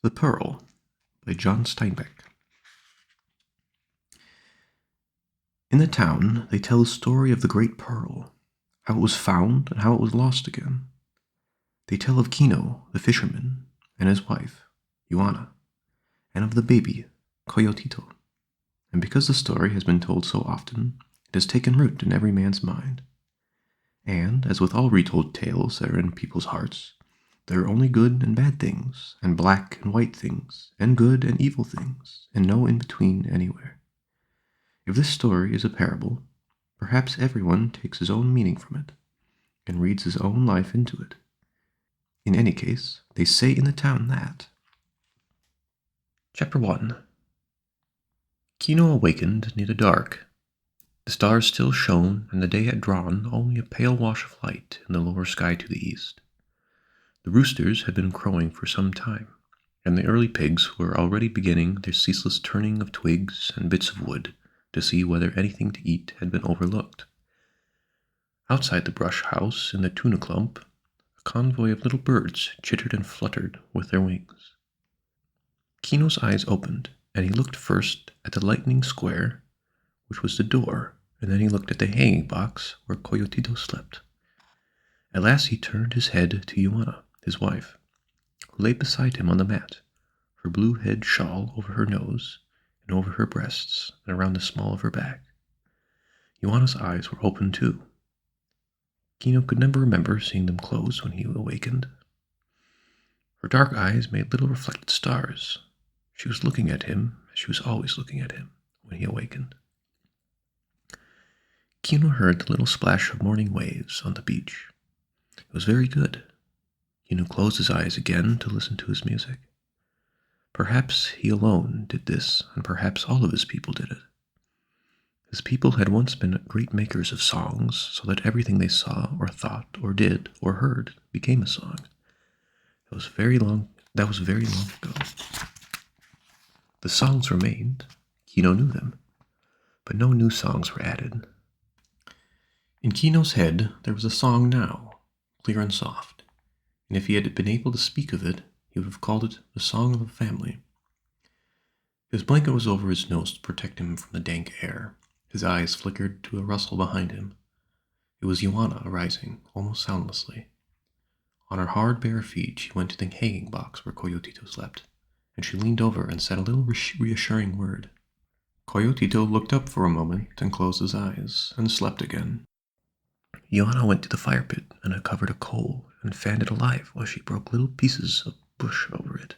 The Pearl by John Steinbeck. In the town, they tell the story of the great pearl, how it was found and how it was lost again. They tell of Kino, the fisherman, and his wife, Ioana, and of the baby, Coyotito. And because the story has been told so often, it has taken root in every man's mind. And, as with all retold tales that are in people's hearts, there are only good and bad things, and black and white things, and good and evil things, and no in-between anywhere. If this story is a parable, perhaps everyone takes his own meaning from it, and reads his own life into it. In any case, they say in the town that. Chapter 1. Kino awakened near the dark. The stars still shone, and the day had drawn only a pale wash of light in the lower sky to the east. The roosters had been crowing for some time, and the early pigs were already beginning their ceaseless turning of twigs and bits of wood to see whether anything to eat had been overlooked. Outside the brush house in the tuna clump, a convoy of little birds chittered and fluttered with their wings. Kino's eyes opened, and he looked first at the lightning square, which was the door, and then he looked at the hanging box where Coyotito slept. At last he turned his head to Ioana, his wife, who lay beside him on the mat, her blue head shawl over her nose, and over her breasts, and around the small of her back. Ioana's eyes were open too. Kino could never remember seeing them close when he awakened. Her dark eyes made little reflected stars. She was looking at him as she was always looking at him when he awakened. Kino heard the little splash of morning waves on the beach. It was very good. Kino closed his eyes again to listen to his music. Perhaps he alone did this, and perhaps all of his people did it. His people had once been great makers of songs, so that everything they saw or thought or did or heard became a song. That was very long ago. The songs remained. Kino knew them, but no new songs were added. In Kino's head there was a song now, clear and soft, and if he had been able to speak of it, he would have called it the song of the family. His blanket was over his nose to protect him from the dank air. His eyes flickered to a rustle behind him. It was Ioana arising, almost soundlessly. On her hard bare feet she went to the hanging box where Coyotito slept, and she leaned over and said a little reassuring word. Coyotito looked up for a moment and closed his eyes, and slept again. Ioana went to the fire pit and uncovered a coal and fanned it alive while she broke little pieces of bush over it.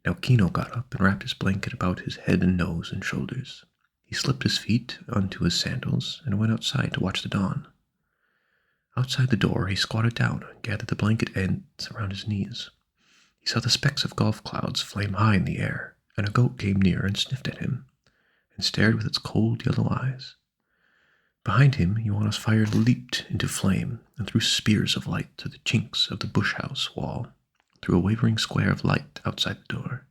Now Kino got up and wrapped his blanket about his head and nose and shoulders. He slipped his feet onto his sandals and went outside to watch the dawn. Outside the door he squatted down and gathered the blanket ends around his knees. He saw the specks of golf clouds flame high in the air, and a goat came near and sniffed at him, and stared with its cold yellow eyes. Behind him, Ioana's fire leaped into flame and threw spears of light through the chinks of the bush house wall, through a wavering square of light outside the door.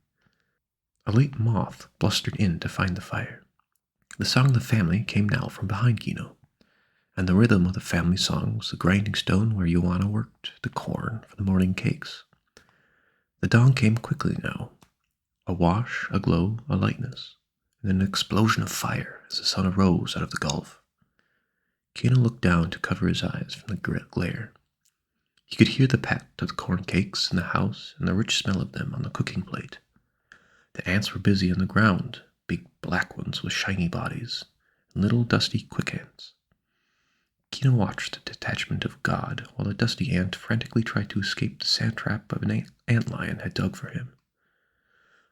A late moth blustered in to find the fire. The song of the family came now from behind Kino, and the rhythm of the family song was the grinding stone where Ioana worked the corn for the morning cakes. The dawn came quickly now, a wash, a glow, a lightness, and then an explosion of fire as the sun arose out of the gulf. Kino looked down to cover his eyes from the glare. He could hear the pat of the corn cakes in the house and the rich smell of them on the cooking plate. The ants were busy on the ground, big black ones with shiny bodies, and little dusty quick ants. Kino watched the detachment of God while a dusty ant frantically tried to escape the sand trap of an antlion had dug for him.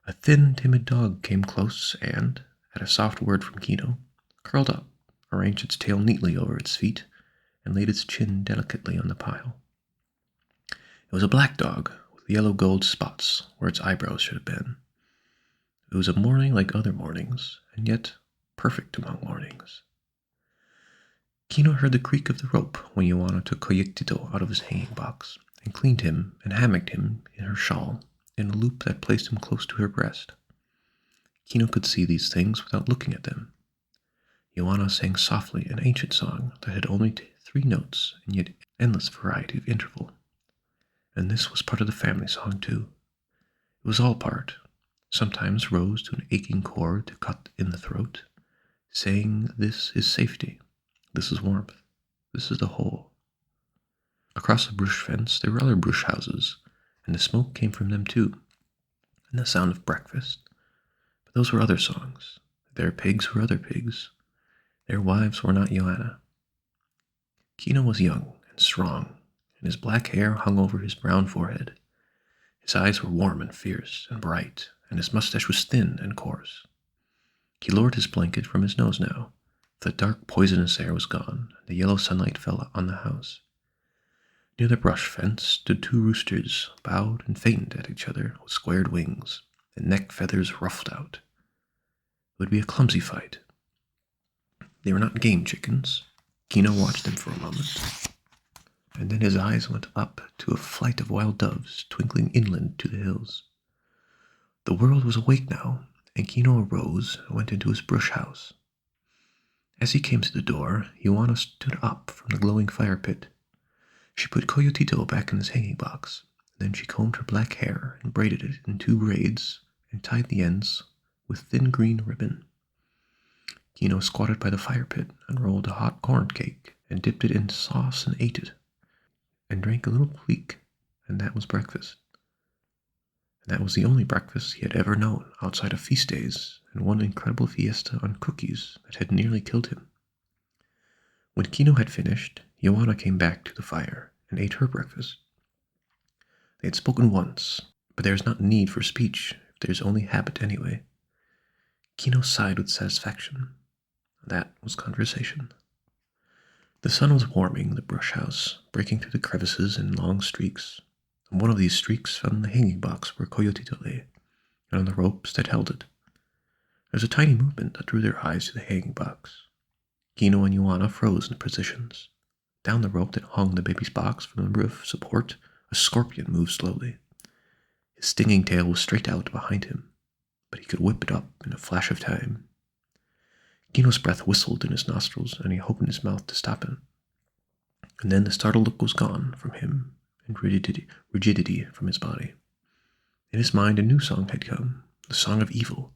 A thin, timid dog came close and, at a soft word from Kino, curled up, arranged its tail neatly over its feet, and laid its chin delicately on the pile. It was a black dog with yellow gold spots where its eyebrows should have been. It was a morning like other mornings, and yet perfect among mornings. Kino heard the creak of the rope when Ioana took Coyotito out of his hanging box and cleaned him and hammocked him in her shawl in a loop that placed him close to her breast. Kino could see these things without looking at them. Ioana sang softly an ancient song that had only 3 notes and yet endless variety of interval. And this was part of the family song too. It was all part. Sometimes rose to an aching chord to cut in the throat, saying, "This is safety, this is warmth, this is the whole." Across the brush fence there were other brush houses, and the smoke came from them too, and the sound of breakfast. But those were other songs. Their pigs were other pigs. Their wives were not Joanna. Kino was young and strong, and his black hair hung over his brown forehead. His eyes were warm and fierce and bright, and his mustache was thin and coarse. He lowered his blanket from his nose now. The dark, poisonous air was gone, and the yellow sunlight fell on the house. Near the brush fence stood two roosters, bowed and fainted at each other with squared wings, and neck feathers ruffled out. It would be a clumsy fight. They were not game chickens. Kino watched them for a moment, and then his eyes went up to a flight of wild doves twinkling inland to the hills. The world was awake now, and Kino arose and went into his brush house. As he came to the door, Joanna stood up from the glowing fire pit. She put Coyotito back in his hanging box. Then she combed her black hair and braided it in two braids and tied the ends with thin green ribbon. Kino squatted by the fire pit, unrolled a hot corn cake, and dipped it in sauce and ate it, and drank a little pleak, and that was breakfast. And that was the only breakfast he had ever known outside of feast days and one incredible fiesta on cookies that had nearly killed him. When Kino had finished, Joanna came back to the fire and ate her breakfast. They had spoken once, but there is not need for speech if there is only habit anyway. Kino sighed with satisfaction. That was conversation. The sun was warming the brush house, breaking through the crevices in long streaks, and one of these streaks fell in the hanging box where Coyotito lay, and on the ropes that held it. There was a tiny movement that drew their eyes to the hanging box. Kino and Joanna froze in positions. Down the rope that hung the baby's box from the roof support, a scorpion moved slowly. His stinging tail was straight out behind him, but he could whip it up in a flash of time. Kino's breath whistled in his nostrils, and he opened his mouth to stop him. And then the startled look was gone from him, and rigidity from his body. In his mind a new song had come, the song of evil,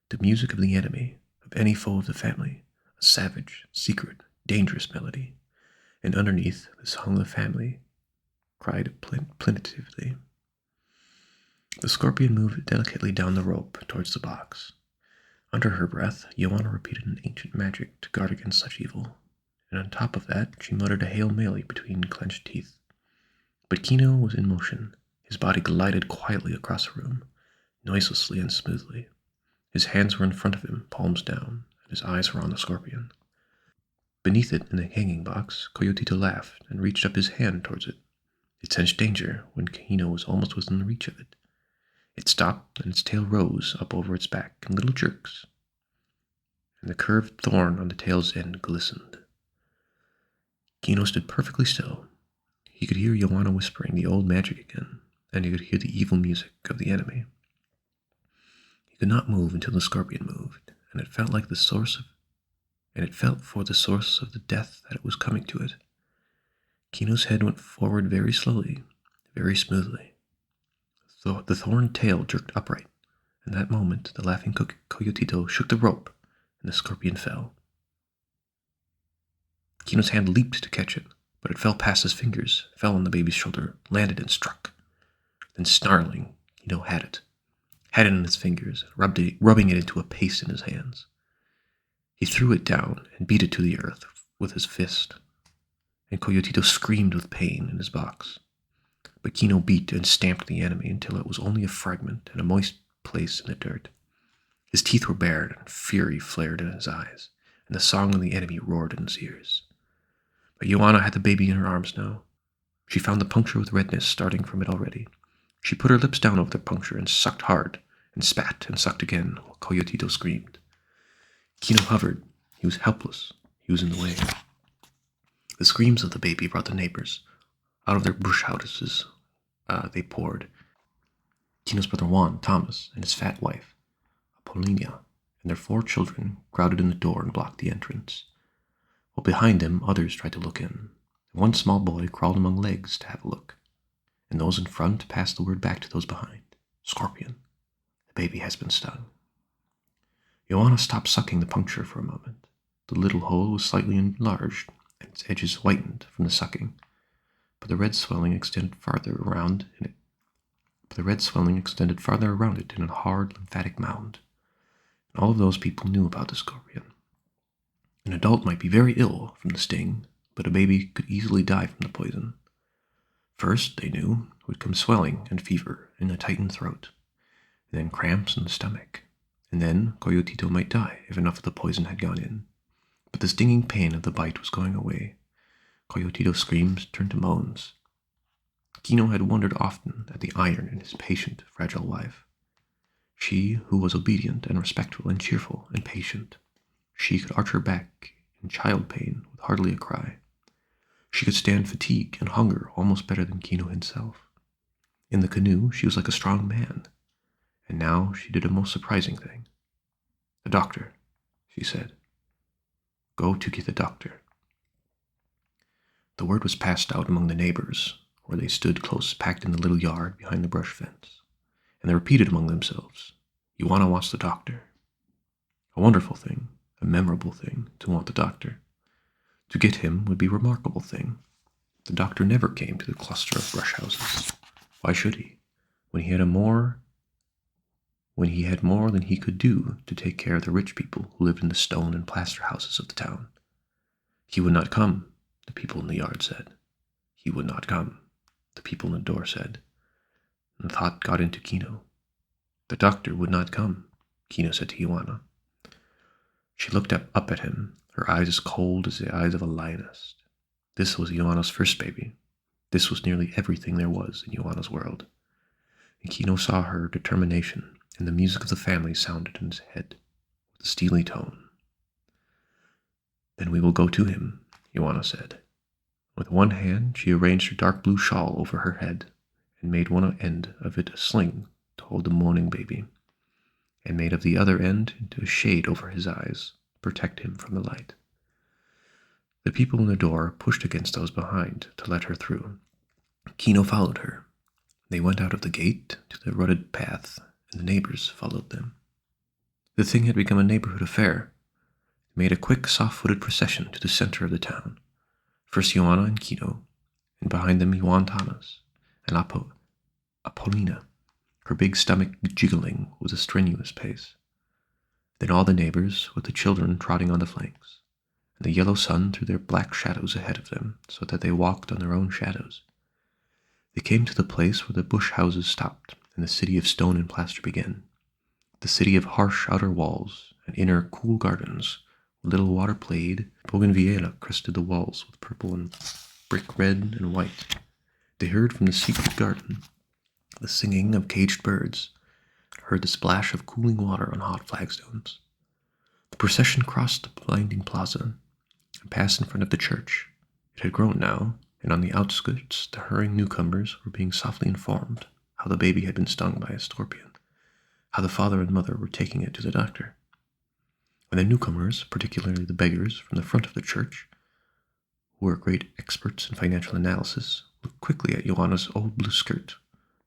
the music of the enemy, of any foe of the family, a savage, secret, dangerous melody. And underneath, the song of the family cried plaintively. The scorpion moved delicately down the rope towards the box. Under her breath, Joanna repeated an ancient magic to guard against such evil, and on top of that she muttered a Hail Mary between clenched teeth. But Kino was in motion. His body glided quietly across the room, noiselessly and smoothly. His hands were in front of him, palms down, and his eyes were on the scorpion. Beneath it, in the hanging box, Coyotito laughed and reached up his hand towards it. It sensed danger when Kino was almost within the reach of it. It stopped, and its tail rose up over its back in little jerks, and the curved thorn on the tail's end glistened. Kino stood perfectly still. He could hear Joanna whispering the old magic again, and he could hear the evil music of the enemy. He could not move until the scorpion moved, and it felt for the source of the death that it was coming to it. Kino's head went forward very slowly, very smoothly. The thorn tail jerked upright, and that moment the laughing Coyotito shook the rope, and the scorpion fell. Kino's hand leaped to catch it, but it fell past his fingers, fell on the baby's shoulder, landed and struck. Then snarling, Kino had it in his fingers, rubbing it into a paste in his hands. He threw it down and beat it to the earth with his fist, and Coyotito screamed with pain in his box. But Kino beat and stamped the enemy until it was only a fragment and a moist place in the dirt. His teeth were bared and fury flared in his eyes, and the song of the enemy roared in his ears. But Joanna had the baby in her arms now. She found the puncture with redness starting from it already. She put her lips down over the puncture and sucked hard, and spat and sucked again while Coyotito screamed. Kino hovered. He was helpless. He was in the way. The screams of the baby brought the neighbors. Out of their bush houses they poured. Kino's brother Juan, Thomas, and his fat wife, Apolinia, and their 4 children crowded in the door and blocked the entrance, while behind them others tried to look in. One small boy crawled among legs to have a look, and those in front passed the word back to those behind. Scorpion. The baby has been stung. Joanna stopped sucking the puncture for a moment. The little hole was slightly enlarged, and its edges whitened from the sucking, but the red swelling extended farther around it. In a hard lymphatic mound. And all of those people knew about the scorpion. An adult might be very ill from the sting, but a baby could easily die from the poison. First, they knew, would come swelling and fever in a tightened throat, and then cramps in the stomach, and then Coyotito might die if enough of the poison had gone in. But the stinging pain of the bite was going away. Coyotito's screams turned to moans. Kino had wondered often at the iron in his patient, fragile wife. She, who was obedient and respectful and cheerful and patient, she could arch her back in child pain with hardly a cry. She could stand fatigue and hunger almost better than Kino himself. In the canoe, she was like a strong man, and now she did a most surprising thing. "The doctor," she said. "Go to get the doctor." The word was passed out among the neighbors, where they stood close packed in the little yard behind the brush fence, and they repeated among themselves, "Ioana wants the doctor." A wonderful thing, a memorable thing, to want the doctor. To get him would be a remarkable thing. The doctor never came to the cluster of brush houses. Why should he, when he had more than he could do to take care of the rich people who lived in the stone and plaster houses of the town? He would not come, the people in the yard said. He would not come, the people in the door said. And the thought got into Kino. The doctor would not come, Kino said to Ioana. She looked up at him, her eyes as cold as the eyes of a lioness. This was Ioana's first baby. This was nearly everything there was in Ioana's world. And Kino saw her determination, and the music of the family sounded in his head with a steely tone. "Then we will go to him," Ioana said. With one hand she arranged her dark blue shawl over her head, and made one end of it a sling to hold the moaning baby, and made of the other end into a shade over his eyes to protect him from the light. The people in the door pushed against those behind to let her through. Kino followed her. They went out of the gate to the rutted path, and the neighbors followed them. The thing had become a neighborhood affair. They made a quick, soft-footed procession to the center of the town. First Ioana and Kino, and behind them Juan Thomas, and Apollina, her big stomach jiggling with a strenuous pace. Then all the neighbors, with the children trotting on the flanks, and the yellow sun threw their black shadows ahead of them so that they walked on their own shadows. They came to the place where the bush houses stopped and the city of stone and plaster began. The city of harsh outer walls and inner cool gardens, where little water played, bougainvillea crested the walls with purple and brick red and white. They heard from the secret garden the singing of caged birds, heard the splash of cooling water on hot flagstones. The procession crossed the blinding plaza and passed in front of the church. It had grown now, and on the outskirts the hurrying newcomers were being softly informed how the baby had been stung by a scorpion, how the father and mother were taking it to the doctor. And the newcomers, particularly the beggars from the front of the church, who were great experts in financial analysis, looked quickly at Ioana's old blue skirt,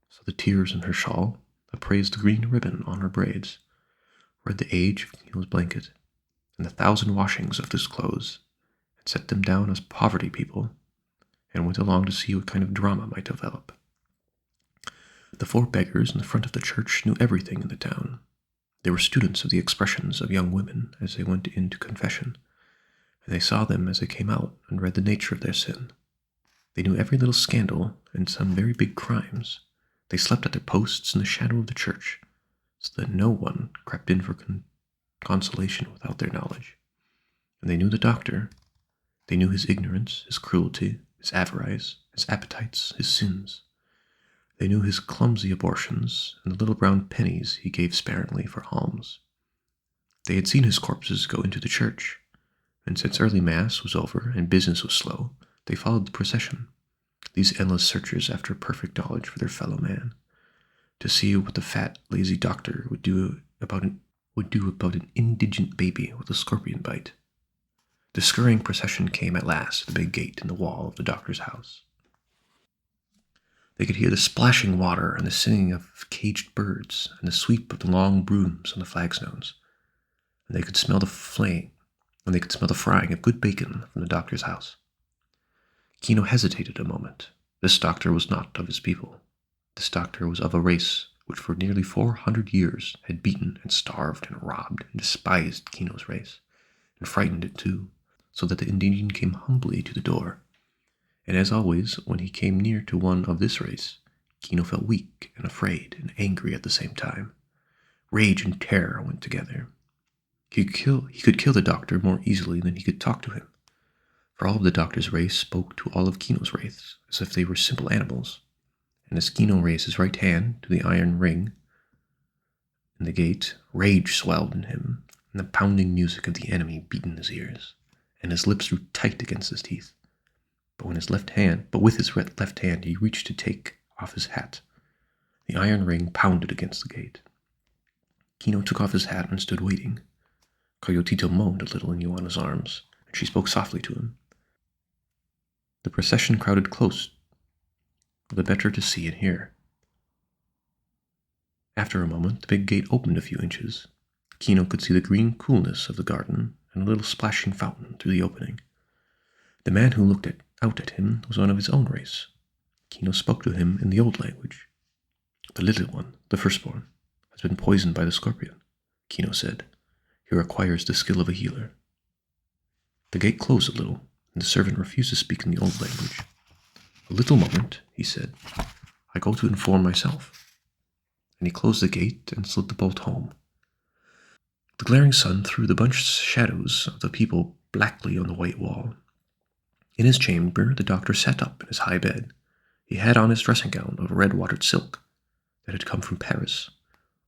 saw the tears in her shawl, appraised the green ribbon on her braids, read the age of Kino's blanket, and the 1,000 washings of his clothes, and set them down as poverty people, and went along to see what kind of drama might develop. The 4 beggars in the front of the church knew everything in the town. They were students of the expressions of young women as they went into confession, and they saw them as they came out and read the nature of their sin. They knew every little scandal and some very big crimes. They slept at their posts in the shadow of the church, so that no one crept in for consolation without their knowledge. And they knew the doctor. They knew his ignorance, his cruelty, his avarice, his appetites, his sins. They knew his clumsy abortions and the little brown pennies he gave sparingly for alms. They had seen his corpses go into the church, and since early mass was over and business was slow, they followed the procession, these endless searchers after perfect knowledge for their fellow man, to see what the fat, lazy doctor would do about an indigent baby with a scorpion bite. The scurrying procession came at last to the big gate in the wall of the doctor's house. They could hear the splashing water and the singing of caged birds and the sweep of the long brooms on the flagstones. And they could smell the flame, and they could smell the frying of good bacon from the doctor's house. Kino hesitated a moment. This doctor was not of his people. This doctor was of a race which for nearly 400 years had beaten and starved and robbed and despised Kino's race, and frightened it too, so that the Indian came humbly to the door. And as always, when he came near to one of this race, Kino felt weak and afraid and angry at the same time. Rage and terror went together. He could kill the doctor more easily than he could talk to him, for all of the doctor's race spoke to all of Kino's race as if they were simple animals. And as Kino raised his right hand to the iron ring in the gate, rage swelled in him, and the pounding music of the enemy beat in his ears, and his lips drew tight against his teeth. But with his left hand he reached to take off his hat. The iron ring pounded against the gate. Kino took off his hat and stood waiting. Coyotito moaned a little in Ioana's arms, and she spoke softly to him. The procession crowded close, the better to see and hear. After a moment, the big gate opened a few inches. Kino could see the green coolness of the garden and a little splashing fountain through the opening. The man who looked out at him was one of his own race. Kino spoke to him in the old language. "The little one, the firstborn, has been poisoned by the scorpion," Kino said. "He requires the skill of a healer." The gate closed a little, and the servant refused to speak in the old language. "A little moment," he said. "I go to inform myself." And he closed the gate and slid the bolt home. The glaring sun threw the bunched shadows of the people blackly on the white wall. In his chamber, the doctor sat up in his high bed. He had on his dressing gown of red-watered silk that had come from Paris,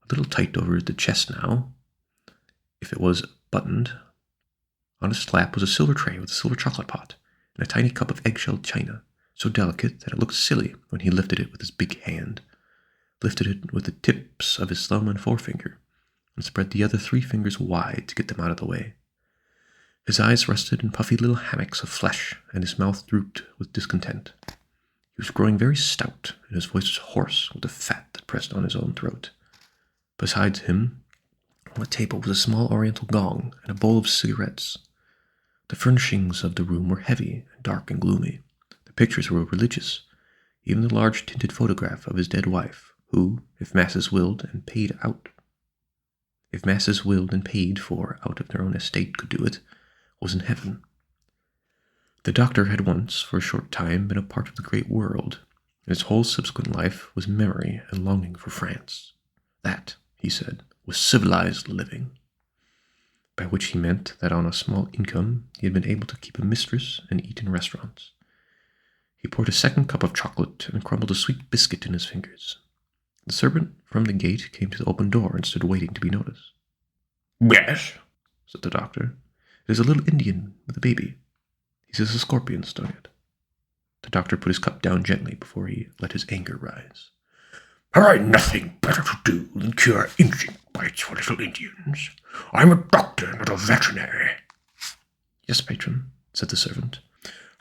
a little tight over the chest now, if it was buttoned. On his lap was a silver tray with a silver chocolate pot and a tiny cup of eggshell china, so delicate that it looked silly when he lifted it with his big hand, lifted it with the tips of his thumb and forefinger, and spread the other 3 fingers wide to get them out of the way. His eyes rested in puffy little hammocks of flesh, and his mouth drooped with discontent. He was growing very stout, and his voice was hoarse with the fat that pressed on his own throat. Besides him, on the table was a small oriental gong and a bowl of cigarettes. The furnishings of the room were heavy and dark and gloomy. The pictures were religious, even the large tinted photograph of his dead wife, who, if masses willed and paid for out of their own estate could do it, was in heaven. The doctor had once, for a short time, been a part of the great world, and his whole subsequent life was memory and longing for France. That, he said, was civilized living, by which he meant that on a small income he had been able to keep a mistress and eat in restaurants. He poured a second cup of chocolate and crumbled a sweet biscuit in his fingers. The servant from the gate came to the open door and stood waiting to be noticed. "Yes," said the doctor. "It is a little Indian with a baby. He says a scorpion stung it." The doctor put his cup down gently before he let his anger rise. "Have I nothing better to do than cure insect bites for little Indians? I'm a doctor, not a veterinary." "Yes, patron," said the servant.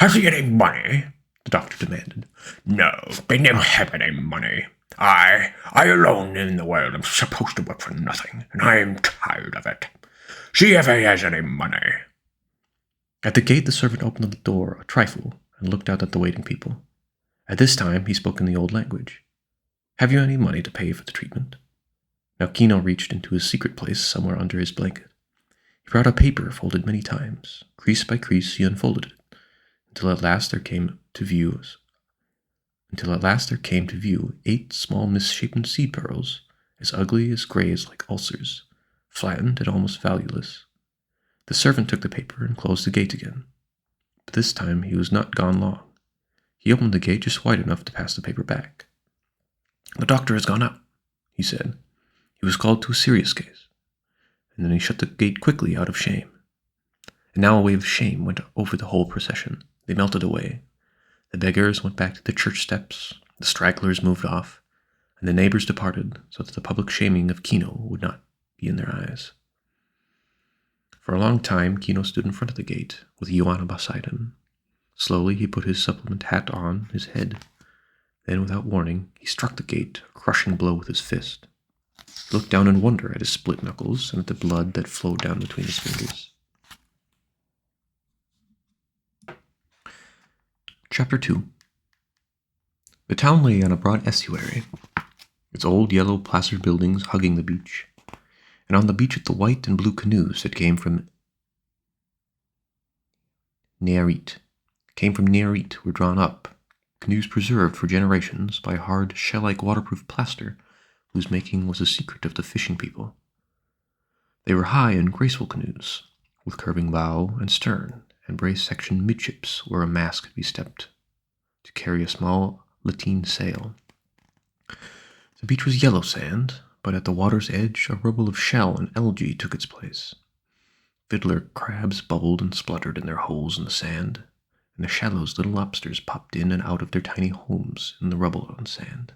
"Has he any money?" the doctor demanded. "No, they never have any money. I alone in the world am supposed to work for nothing, and I am tired of it. See if he has any money." At the gate the servant opened the door a trifle and looked out at the waiting people. At this time he spoke in the old language. "Have you any money to pay for the treatment?" Now Kino reached into his secret place somewhere under his blanket. He brought a paper folded many times. Crease by crease he unfolded it, until at last there came to view 8 small misshapen seed pearls, as ugly as grays like ulcers, flattened and almost valueless. The servant took the paper and closed the gate again. But this time he was not gone long. He opened the gate just wide enough to pass the paper back. "The doctor has gone out," he said. "He was called to a serious case." And then he shut the gate quickly out of shame. And now a wave of shame went over the whole procession. They melted away. The beggars went back to the church steps, the stragglers moved off, and the neighbors departed so that the public shaming of Kino would not be in their eyes. For a long time Kino stood in front of the gate, with Ioana beside him. Slowly he put his supplement hat on his head, Then, without warning, he struck the gate, a crushing blow with his fist. He looked down in wonder at his split knuckles and at the blood that flowed down between his fingers. Chapter 2. The town lay on a broad estuary, its old yellow plaster buildings hugging the beach, and on the beach the white and blue canoes that came from Nayarit were drawn up, canoes preserved for generations by hard, shell-like waterproof plaster whose making was a secret of the fishing people. They were high and graceful canoes, with curving bow and stern, and brace-section midships where a mast could be stepped to carry a small lateen sail. The beach was yellow sand, but at the water's edge a rubble of shell and algae took its place. Fiddler crabs bubbled and spluttered in their holes in the sand, and the shallows little lobsters popped in and out of their tiny homes in the rubble and sand.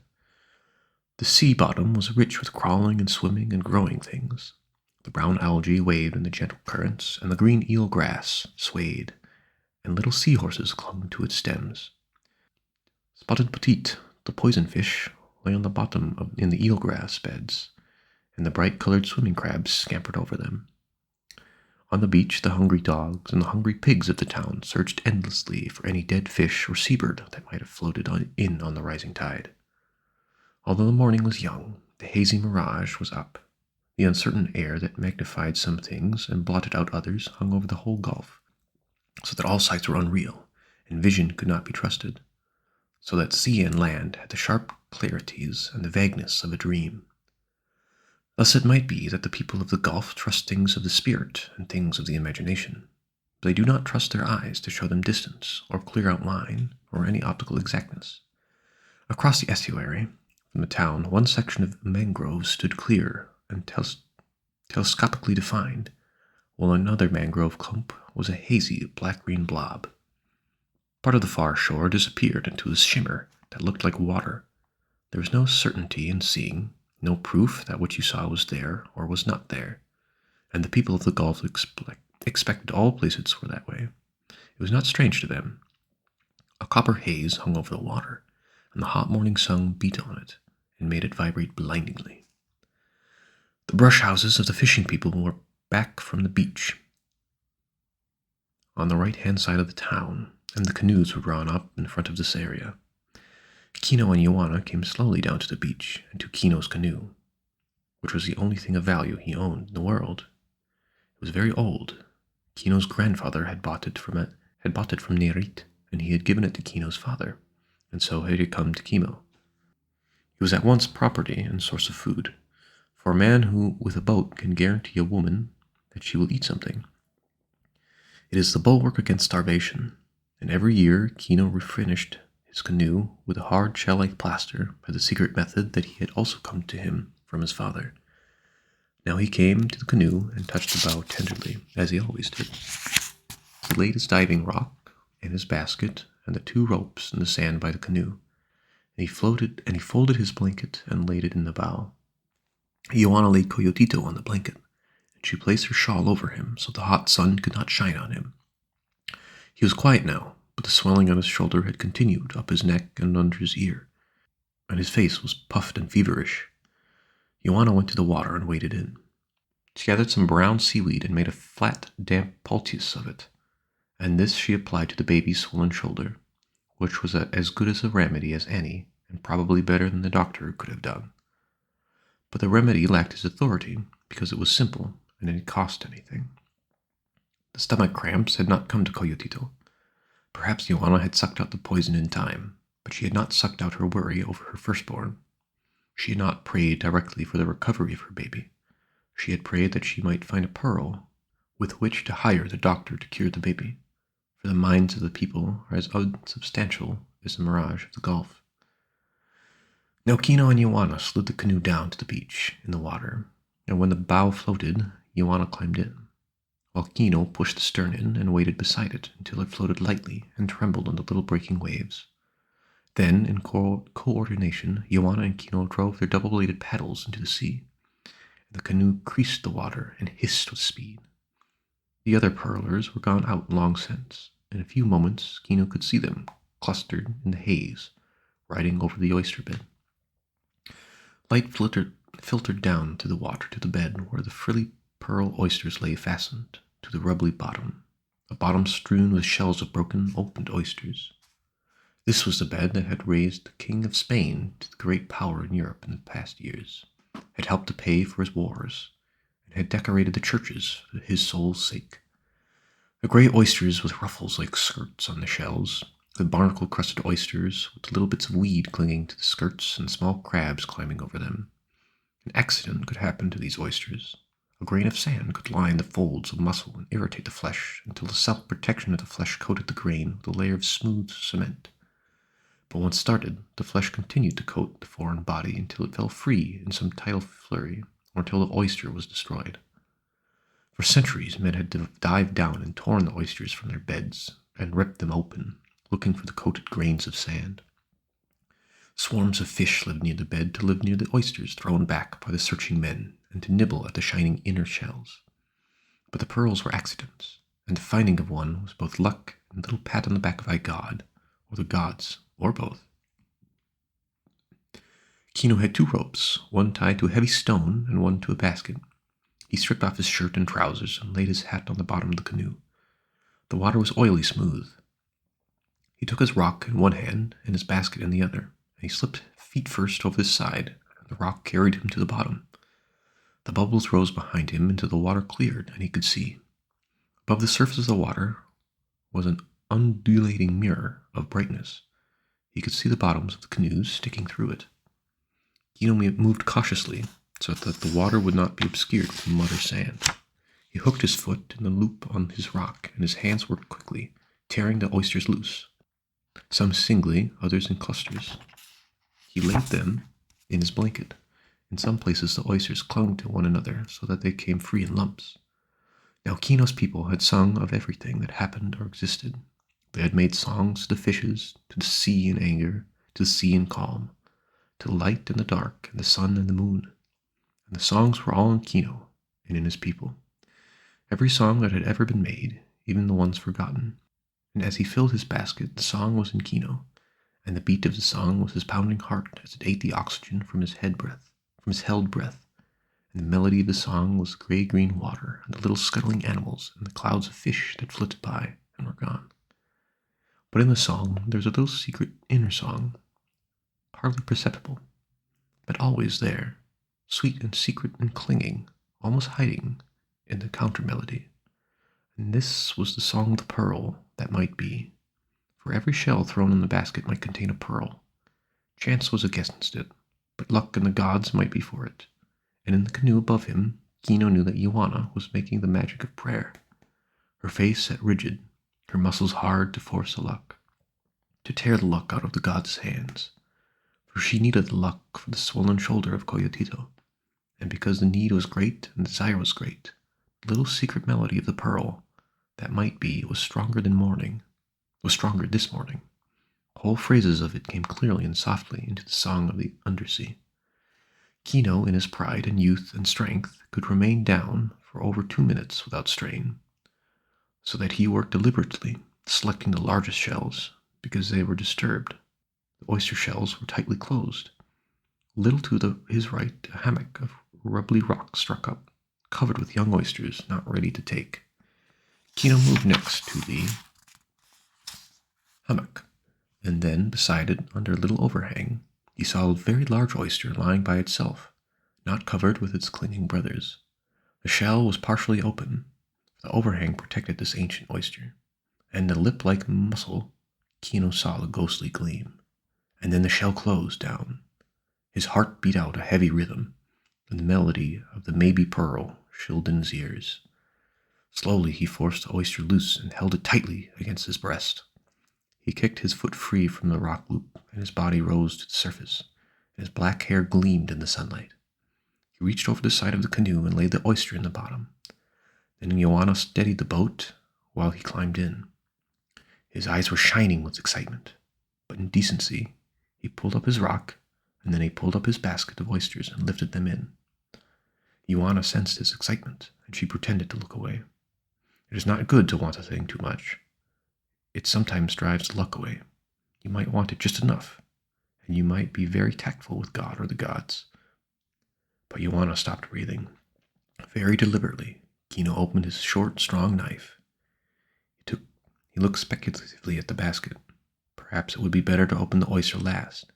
The sea bottom was rich with crawling and swimming and growing things. The brown algae waved in the gentle currents, and the green eel grass swayed, and little seahorses clung to its stems. Spotted petite, the poison fish, lay on the bottom in the eelgrass beds, and the bright-colored swimming crabs scampered over them. On the beach, the hungry dogs and the hungry pigs of the town searched endlessly for any dead fish or seabird that might have floated in on the rising tide. Although the morning was young, the hazy mirage was up. The uncertain air that magnified some things and blotted out others hung over the whole gulf, so that all sights were unreal, and vision could not be trusted, so that sea and land had the sharp clarities and the vagueness of a dream. Thus it might be that the people of the Gulf trust things of the spirit and things of the imagination. They do not trust their eyes to show them distance, or clear outline, or any optical exactness. Across the estuary, from the town, one section of mangroves stood clear and telescopically defined, while another mangrove clump was a hazy black-green blob. Part of the far shore disappeared into a shimmer that looked like water. There was no certainty in seeing, no proof that what you saw was there or was not there, and the people of the Gulf expected all places were that way. It was not strange to them. A copper haze hung over the water, and the hot morning sun beat on it and made it vibrate blindingly. The brush houses of the fishing people were back from the beach, on the right-hand side of the town, and the canoes were drawn up in front of this area. Kino and Ioana came slowly down to the beach and to Kino's canoe, which was the only thing of value he owned in the world. It was very old. Kino's grandfather had bought it from Nerit, and he had given it to Kino's father, and so had it come to Kimo. It was at once property and source of food, for a man who, with a boat, can guarantee a woman that she will eat something. It is the bulwark against starvation, and every year Kino refinished his canoe with a hard shell-like plaster by the secret method that he had also come to him from his father. Now he came to the canoe and touched the bow tenderly, as he always did. He laid his diving rock and his basket and the 2 ropes in the sand by the canoe, and he folded his blanket and laid it in the bow. Ioana laid Coyotito on the blanket, and she placed her shawl over him so the hot sun could not shine on him. He was quiet now, but the swelling on his shoulder had continued up his neck and under his ear, and his face was puffed and feverish. Ioana went to the water and waded in. She gathered some brown seaweed and made a flat, damp poultice of it, and this she applied to the baby's swollen shoulder, which was as good as a remedy as any, and probably better than the doctor could have done. But the remedy lacked his authority, because it was simple, and it didn't cost anything. The stomach cramps had not come to Coyotito. Perhaps Ioana had sucked out the poison in time, but she had not sucked out her worry over her firstborn. She had not prayed directly for the recovery of her baby. She had prayed that she might find a pearl with which to hire the doctor to cure the baby, for the minds of the people are as unsubstantial as the mirage of the Gulf. Now Kino and Ioana slid the canoe down to the beach in the water, and when the bow floated, Ioana climbed in, while Kino pushed the stern in and waited beside it until it floated lightly and trembled on the little breaking waves. Then, in coordination, Ioana and Kino drove their double-bladed paddles into the sea, and the canoe creased the water and hissed with speed. The other pearlers were gone out long since. In a few moments, Kino could see them, clustered in the haze, riding over the oyster bed. Light filtered down through the water to the bed where the frilly pearl oysters lay fastened to the rubbly bottom, a bottom strewn with shells of broken, opened oysters. This was the bed that had raised the King of Spain to the great power in Europe in the past years, had helped to pay for his wars, and had decorated the churches for his soul's sake. The gray oysters with ruffles like skirts on the shells, the barnacle-crusted oysters with little bits of weed clinging to the skirts and small crabs climbing over them. An accident could happen to these oysters. A grain of sand could line the folds of muscle and irritate the flesh until the self-protection of the flesh coated the grain with a layer of smooth cement. But once started, the flesh continued to coat the foreign body until it fell free in some tidal flurry, or until the oyster was destroyed. For centuries, men had dived down and torn the oysters from their beds and ripped them open, looking for the coated grains of sand. Swarms of fish lived near the bed to live near the oysters thrown back by the searching men and to nibble at the shining inner shells. But the pearls were accidents, and the finding of one was both luck and a little pat on the back by God, or the gods, or both. Kino had 2 ropes, one tied to a heavy stone and one to a basket. He stripped off his shirt and trousers and laid his hat on the bottom of the canoe. The water was oily smooth. He took his rock in one hand and his basket in the other, and he slipped feet first over the side, and the rock carried him to the bottom. The bubbles rose behind him until the water cleared and he could see. Above the surface of the water was an undulating mirror of brightness. He could see the bottoms of the canoes sticking through it. Kino moved cautiously so that the water would not be obscured with mud or sand. He hooked his foot in the loop on his rock, and his hands worked quickly, tearing the oysters loose, some singly, others in clusters. He laid them in his blanket. In some places the oysters clung to one another so that they came free in lumps. Now Kino's people had sung of everything that happened or existed. They had made songs to the fishes, to the sea in anger, to the sea in calm, to the light and the dark, and the sun and the moon. And the songs were all in Kino and in his people. Every song that had ever been made, even the ones forgotten. And as he filled his basket, the song was in Kino, and the beat of the song was his pounding heart as it ate the oxygen from his held breath. And the melody of the song was gray-green water, and the little scuttling animals, and the clouds of fish that flitted by and were gone. But in the song, there was a little secret inner song, hardly perceptible, but always there, sweet and secret and clinging, almost hiding in the counter-melody. And this was the song of the pearl that might be, for every shell thrown in the basket might contain a pearl. Chance was against it, but luck and the gods might be for it. And in the canoe above him, Kino knew that Ioana was making the magic of prayer, her face set rigid, her muscles hard to force the luck, to tear the luck out of the gods' hands, for she needed the luck for the swollen shoulder of Coyotito, and because the need was great and the desire was great, the little secret melody of the pearl that might be was stronger this morning. Whole phrases of it came clearly and softly into the song of the undersea. Kino, in his pride and youth and strength, could remain down for over 2 minutes without strain, so that he worked deliberately, selecting the largest shells, because they were disturbed. The oyster shells were tightly closed. A little to his right, a hammock of rubbly rock struck up, covered with young oysters not ready to take. Kino moved next to the hammock, and then, beside it, under a little overhang, he saw a very large oyster lying by itself, not covered with its clinging brothers. The shell was partially open. The overhang protected this ancient oyster, and the lip-like muscle, Kino saw the ghostly gleam. And then the shell closed down. His heart beat out a heavy rhythm, and the melody of the maybe pearl shrilled in his ears. Slowly he forced the oyster loose and held it tightly against his breast. He kicked his foot free from the rock loop, and his body rose to the surface, and his black hair gleamed in the sunlight. He reached over the side of the canoe and laid the oyster in the bottom. Then Ioana steadied the boat while he climbed in. His eyes were shining with excitement, but in decency, he pulled up his rock, and then he pulled up his basket of oysters and lifted them in. Ioana sensed his excitement, and she pretended to look away. It is not good to want a thing too much. It sometimes drives the luck away. You might want it just enough, and you might be very tactful with God or the gods. But Joanna stopped breathing. Very deliberately, Kino opened his short, strong knife. He looked speculatively at the basket. Perhaps it would be better to open the oyster last.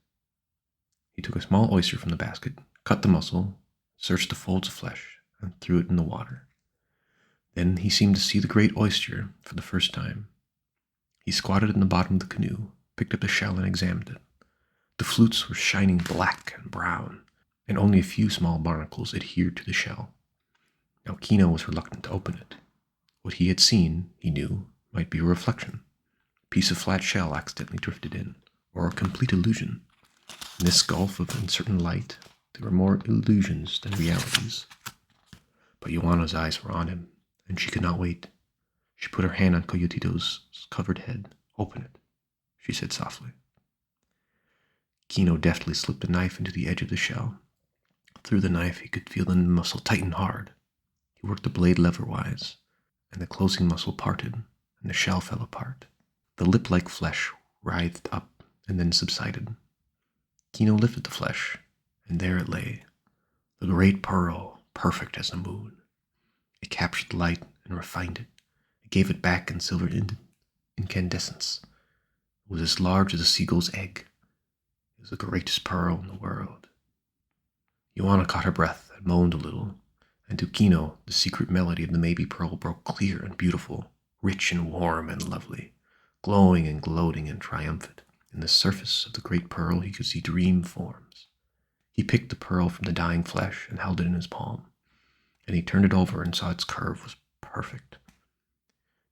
He took a small oyster from the basket, cut the muscle, searched the folds of flesh, and threw it in the water. Then he seemed to see the great oyster for the first time. He squatted in the bottom of the canoe, picked up the shell, and examined it. The flutes were shining black and brown, and only a few small barnacles adhered to the shell. Now Kino was reluctant to open it. What he had seen, he knew, might be a reflection. A piece of flat shell accidentally drifted in, or a complete illusion. In this gulf of uncertain light, there were more illusions than realities. But Joanna's eyes were on him, and she could not wait. She put her hand on Coyotito's covered head. "Open it," she said softly. Kino deftly slipped the knife into the edge of the shell. Through the knife, he could feel the muscle tighten hard. He worked the blade leverwise, and the closing muscle parted, and the shell fell apart. The lip-like flesh writhed up and then subsided. Kino lifted the flesh, and there it lay, the great pearl, perfect as the moon. It captured the light and refined it. It gave it back in silver incandescence. It was as large as a seagull's egg. It was the greatest pearl in the world. Joanna caught her breath and moaned a little, and to Kino the secret melody of the maybe pearl broke clear and beautiful, rich and warm and lovely, glowing and gloating and triumphant. In the surface of the great pearl he could see dream forms. He picked the pearl from the dying flesh and held it in his palm, and he turned it over and saw its curve was perfect.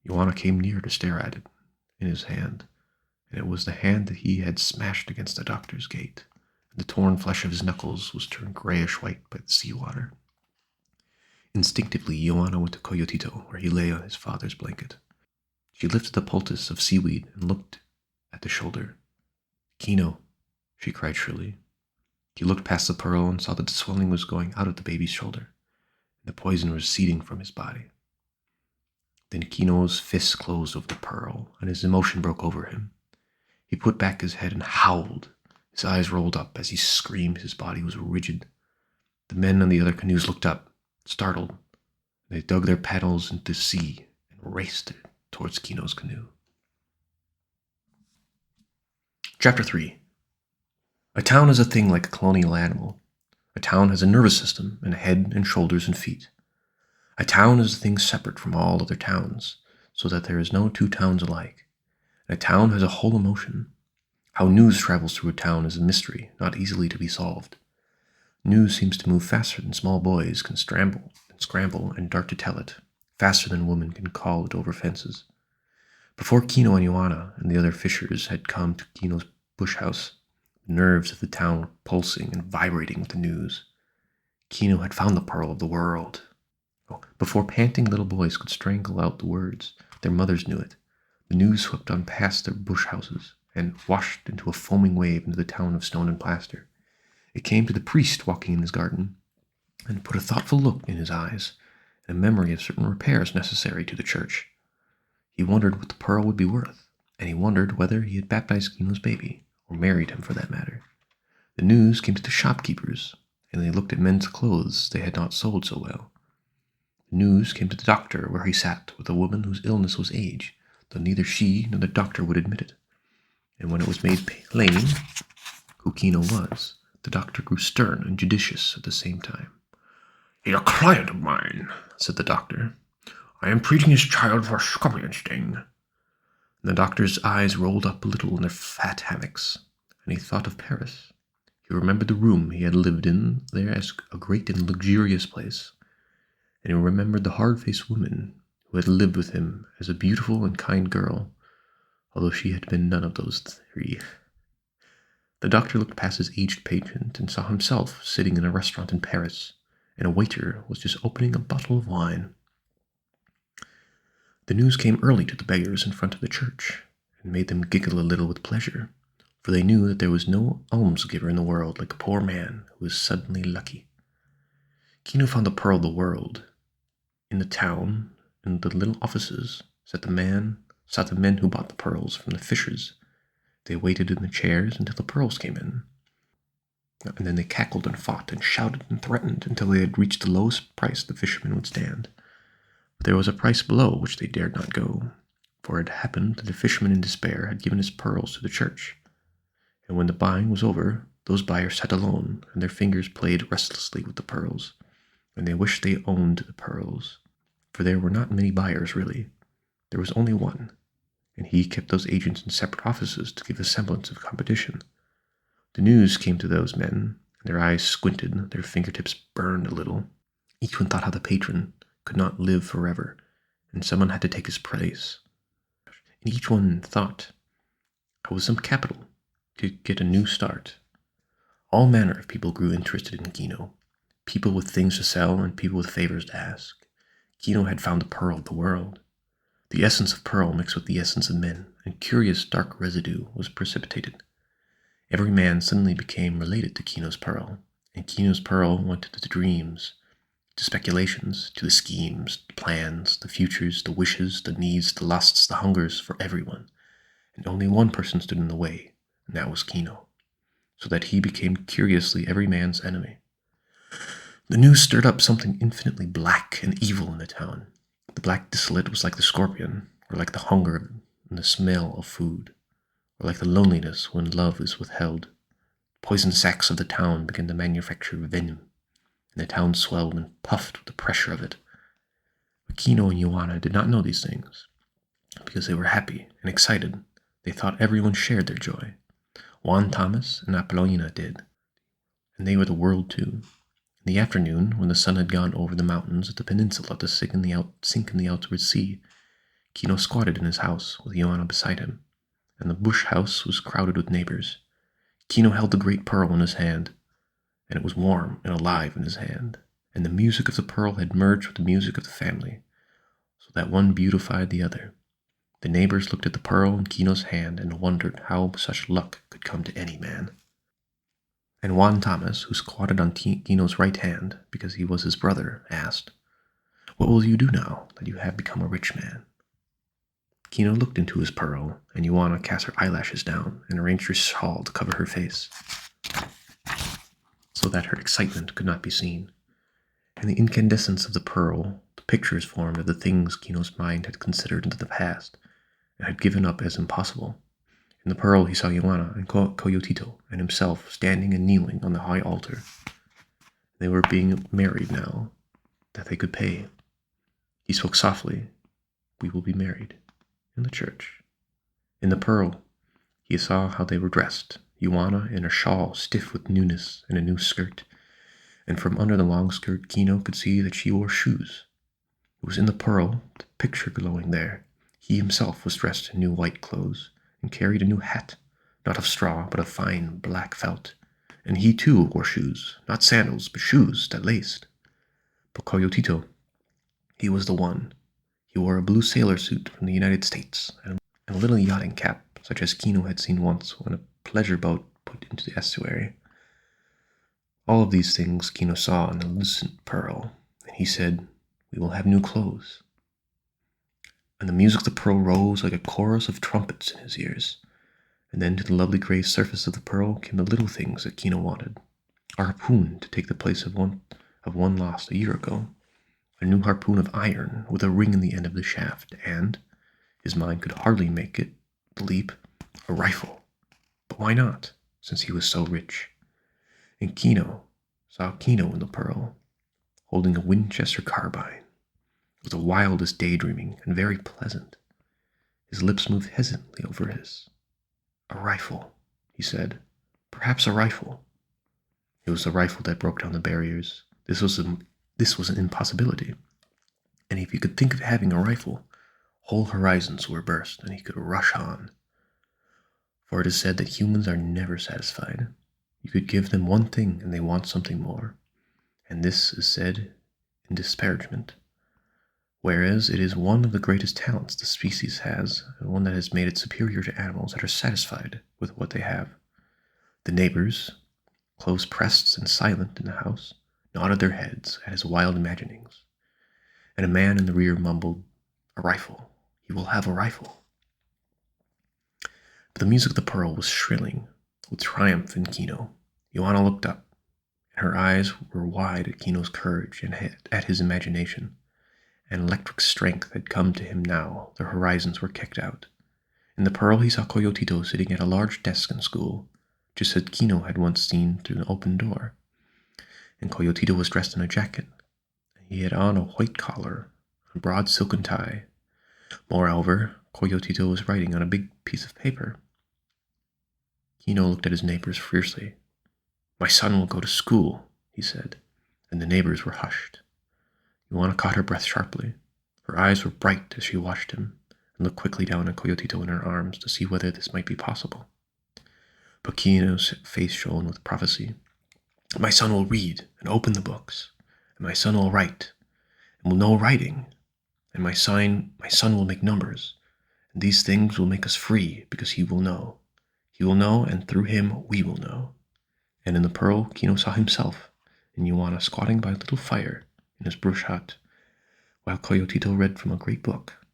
Joanna came near to stare at it in his hand, and it was the hand that he had smashed against the doctor's gate, and the torn flesh of his knuckles was turned grayish-white by the seawater. Instinctively, Joanna went to Coyotito, where he lay on his father's blanket. She lifted the poultice of seaweed and looked at the shoulder. "Kino," she cried shrilly. He looked past the pearl and saw that the swelling was going out of the baby's shoulder, and the poison was receding from his body. Then Kino's fist closed over the pearl, and his emotion broke over him. He put back his head and howled. His eyes rolled up as he screamed. His body was rigid. The men on the other canoes looked up, startled. They dug their paddles into the sea and raced towards Kino's canoe. Chapter 3. A town is a thing like a colonial animal. A town has a nervous system and a head and shoulders and feet. A town is a thing separate from all other towns, so that there is no two towns alike. And a town has a whole emotion. How news travels through a town is a mystery, not easily to be solved. News seems to move faster than small boys can scramble and dart to tell it, faster than women can call it over fences. Before Kino and Joanna and the other fishers had come to Kino's bush house, the nerves of the town were pulsing and vibrating with the news. Kino had found the pearl of the world. Before panting little boys could strangle out the words, their mothers knew it. The news swept on past their bush houses and washed into a foaming wave into the town of stone and plaster. It came to the priest walking in his garden, and put a thoughtful look in his eyes, and a memory of certain repairs necessary to the church. He wondered what the pearl would be worth, and he wondered whether he had baptized Kino's baby, or married him for that matter. The news came to the shopkeepers, and they looked at men's clothes they had not sold so well. The news came to the doctor, where he sat with a woman whose illness was age, though neither she nor the doctor would admit it. And when it was made plain who Kino was, the doctor grew stern and judicious at the same time. "He's a client of mine," said the doctor. "I am treating his child for a scorpion sting." And the doctor's eyes rolled up a little in their fat hammocks, and he thought of Paris. He remembered the room he had lived in there as a great and luxurious place, and he remembered the hard-faced woman who had lived with him as a beautiful and kind girl, although she had been none of those three. The doctor looked past his aged patient and saw himself sitting in a restaurant in Paris, and a waiter was just opening a bottle of wine. The news came early to the beggars in front of the church, and made them giggle a little with pleasure, for they knew that there was no almsgiver in the world like a poor man who was suddenly lucky. Kino found the pearl of the world. In the town, in the little offices, sat the men who bought the pearls from the fishers. They waited in the chairs until the pearls came in, and then they cackled and fought and shouted and threatened until they had reached the lowest price the fishermen would stand. But there was a price below which they dared not go, for it happened that the fisherman in despair had given his pearls to the church. And when the buying was over, those buyers sat alone, and their fingers played restlessly with the pearls, and they wished they owned the pearls, for there were not many buyers really. There was only one, and he kept those agents in separate offices to give a semblance of competition. The news came to those men, and their eyes squinted, their fingertips burned a little. Each one thought how the patron could not live forever, and someone had to take his place. And each one thought how with some capital could get a new start. All manner of people grew interested in Kino, people with things to sell and people with favors to ask. Kino had found the pearl of the world. The essence of pearl mixed with the essence of men, and curious dark residue was precipitated. Every man suddenly became related to Kino's pearl, and Kino's pearl went to the dreams, to speculations, to the schemes, the plans, the futures, the wishes, the needs, the lusts, the hungers for everyone. And only one person stood in the way, and that was Kino, so that he became curiously every man's enemy. The news stirred up something infinitely black and evil in the town. The black distillate was like the scorpion, or like the hunger and the smell of food, or like the loneliness when love is withheld. Poison sacks of the town began to manufacture venom, and the town swelled and puffed with the pressure of it. But Kino and Joanna did not know these things, because they were happy and excited. They thought everyone shared their joy. Juan Thomas and Apollina did, and they were the world too. In the afternoon, when the sun had gone over the mountains at the peninsula to sink in the outward sea, Kino squatted in his house with Joanna beside him, and the bush house was crowded with neighbors. Kino held the great pearl in his hand, and it was warm and alive in his hand, and the music of the pearl had merged with the music of the family, so that one beautified the other. The neighbors looked at the pearl in Kino's hand and wondered how such luck could come to any man. And Juan Thomas, who squatted on Kino's right hand because he was his brother, asked, "What will you do now that you have become a rich man?" Kino looked into his pearl, and Joanna cast her eyelashes down and arranged her shawl to cover her face, so that her excitement could not be seen. In the incandescence of the pearl, the pictures formed of the things Kino's mind had considered into the past and had given up as impossible. In the pearl he saw Joanna and Coyotito and himself standing and kneeling on the high altar. They were being married now that they could pay. He spoke softly, "We will be married in the church." In the pearl he saw how they were dressed, Joanna in a shawl stiff with newness and a new skirt, and from under the long skirt Kino could see that she wore shoes. It was in the pearl, the picture glowing there. He himself was dressed in new white clothes, and carried a new hat, not of straw, but of fine black felt, and he too wore shoes, not sandals, but shoes that laced. But Coyotito, he was the one. He wore a blue sailor suit from the United States, and a little yachting cap, such as Kino had seen once when a pleasure boat put into the estuary. All of these things Kino saw in the lucent pearl, and he said, "We will have new clothes." And the music of the pearl rose like a chorus of trumpets in his ears, and then to the lovely gray surface of the pearl came the little things that Kino wanted. A harpoon to take the place of one lost a year ago, a new harpoon of iron with a ring in the end of the shaft, and, his mind could hardly make it the leap, a rifle. But why not, since he was so rich? And Kino saw Kino in the pearl, holding a Winchester carbine. It was the wildest daydreaming and very pleasant. His lips moved hesitantly over his. "A rifle," he said. "Perhaps a rifle." It was the rifle that broke down the barriers. This was an impossibility. And if he could think of having a rifle, whole horizons were burst, and he could rush on. For it is said that humans are never satisfied. You could give them one thing, and they want something more. And this is said in disparagement, whereas it is one of the greatest talents the species has, and one that has made it superior to animals that are satisfied with what they have. The neighbors, close pressed and silent in the house, nodded their heads at his wild imaginings, and a man in the rear mumbled, "A rifle. He will have a rifle." The music of the pearl was shrilling with triumph in Kino. Joanna looked up, and her eyes were wide at Kino's courage and at his imagination. An electric strength had come to him now. Their horizons were kicked out. In the pearl he saw Coyotito sitting at a large desk in school, just as Kino had once seen through an open door. And Coyotito was dressed in a jacket. He had on a white collar, a broad silken tie. Moreover, Coyotito was writing on a big piece of paper. Kino looked at his neighbors fiercely. "My son will go to school," he said, and the neighbors were hushed. Joanna caught her breath sharply. Her eyes were bright as she watched him, and looked quickly down at Coyotito in her arms to see whether this might be possible. But Kino's face shone with prophecy. "My son will read and open the books, and my son will write, and will know writing, and my son will make numbers, and these things will make us free because he will know. He will know, and through him we will know." And in the pearl, Kino saw himself and Joanna squatting by a little fire in his brush hut, while Coyotito read from a great book.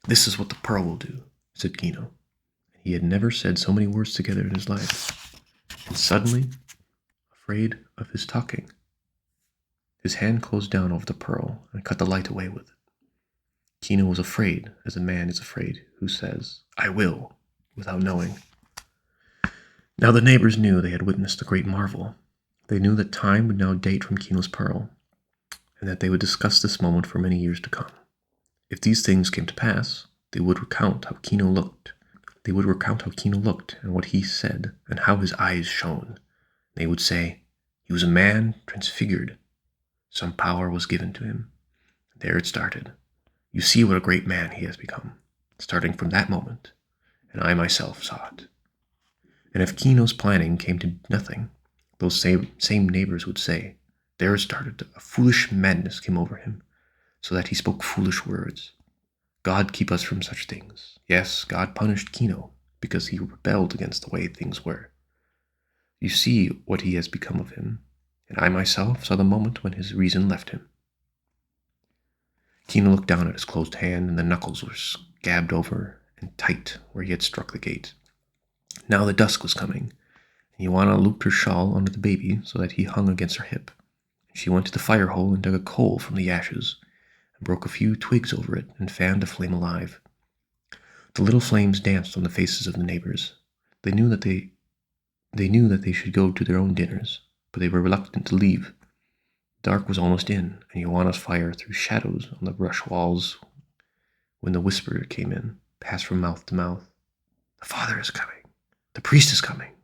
"This is what the pearl will do," said Kino. He had never said so many words together in his life. And suddenly, afraid of his talking, his hand closed down over the pearl and cut the light away with it. Kino was afraid, as a man is afraid who says, "I will," without knowing. Now the neighbors knew they had witnessed a great marvel. They knew that time would now date from Kino's pearl, and that they would discuss this moment for many years to come. If these things came to pass, they would recount how Kino looked. They would recount how Kino looked, and what he said, and how his eyes shone. They would say, "He was a man transfigured. Some power was given to him." There it started. "You see what a great man he has become," starting from that moment, and I myself saw it. And if Kino's planning came to nothing, those same neighbors would say, "There it started. A foolish madness came over him, so that he spoke foolish words. God keep us from such things. Yes, God punished Kino because he rebelled against the way things were. You see what he has become of him, and I myself saw the moment when his reason left him." Kino looked down at his closed hand, and the knuckles were scabbed over and tight where he had struck the gate. Now the dusk was coming, and Joanna looped her shawl under the baby so that he hung against her hip. She went to the fire hole and dug a coal from the ashes, and broke a few twigs over it and fanned the flame alive. The little flames danced on the faces of the neighbors. They knew that they should go to their own dinners, but they were reluctant to leave. Dark was almost in, and Joanna's fire threw shadows on the brush walls when the whisper came in, passed from mouth to mouth. "The father is coming. The priest is coming."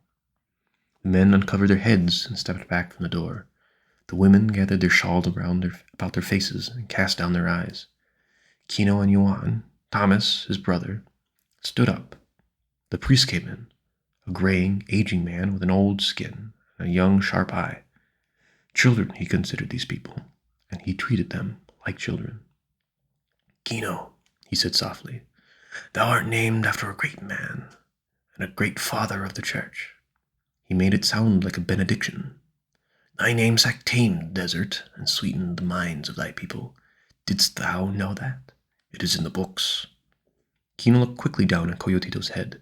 The men uncovered their heads and stepped back from the door. The women gathered their shawls about their faces and cast down their eyes. Kino and Johann, Thomas, his brother, stood up. The priest came in, a graying, aging man with an old skin and a young, sharp eye. Children, he considered these people, and he treated them like children. "Kino," he said softly, "thou art named after a great man, and a great father of the church." He made it sound like a benediction. "Thy namesake tamed the desert and sweetened the minds of thy people. Didst thou know that? It is in the books." Kino looked quickly down at Coyotito's head,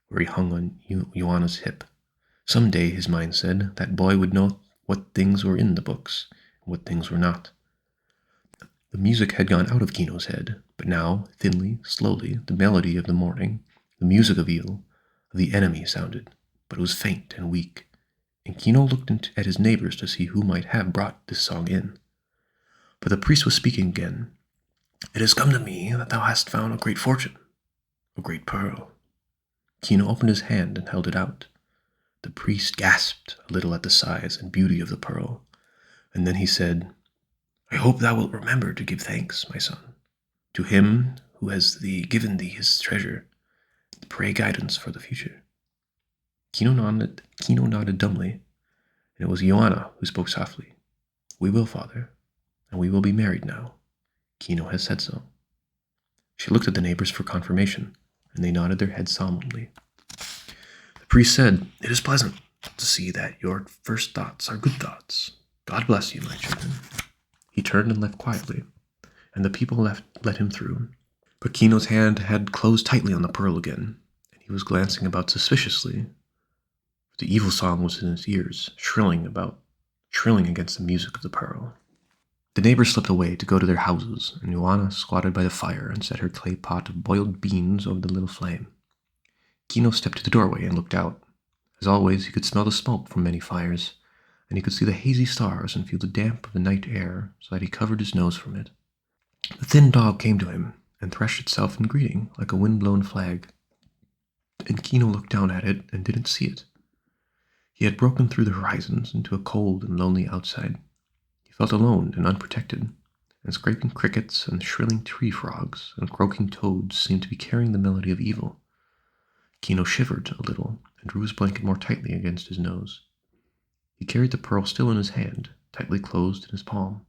where he hung on Joanna's hip. Some day, his mind said, that boy would know what things were in the books and what things were not. The music had gone out of Kino's head, but now, thinly, slowly, the melody of the morning, the music of the enemy sounded, but it was faint and weak, and Kino looked at his neighbors to see who might have brought this song in. But the priest was speaking again. "It has come to me that thou hast found a great fortune, a great pearl." Kino opened his hand and held it out. The priest gasped a little at the size and beauty of the pearl, and then he said, "I hope thou wilt remember to give thanks, my son, to him who has given thee his treasure, and pray guidance for the future." Kino nodded dumbly, and it was Joanna who spoke softly. "We will, father, and we will be married now. Kino has said so." She looked at the neighbors for confirmation, and they nodded their heads solemnly. The priest said, "It is pleasant to see that your first thoughts are good thoughts. God bless you, my children." He turned and left quietly, and the people let him through. But Kino's hand had closed tightly on the pearl again, and He was glancing about suspiciously. The evil song was in his ears, shrilling against the music of the pearl. The neighbors slipped away to go to their houses, and Joanna squatted by the fire and set her clay pot of boiled beans over the little flame. Kino stepped to the doorway and looked out. As always, he could smell the smoke from many fires, and he could see the hazy stars and feel the damp of the night air, so that he covered his nose from it. The thin dog came to him and threshed itself in greeting like a wind-blown flag, and Kino looked down at it and didn't see it. He had broken through the horizons into a cold and lonely outside. He felt alone and unprotected, and scraping crickets and shrilling tree frogs and croaking toads seemed to be carrying the melody of evil. Kino shivered a little and drew his blanket more tightly against his nose. He carried the pearl still in his hand, tightly closed in his palm,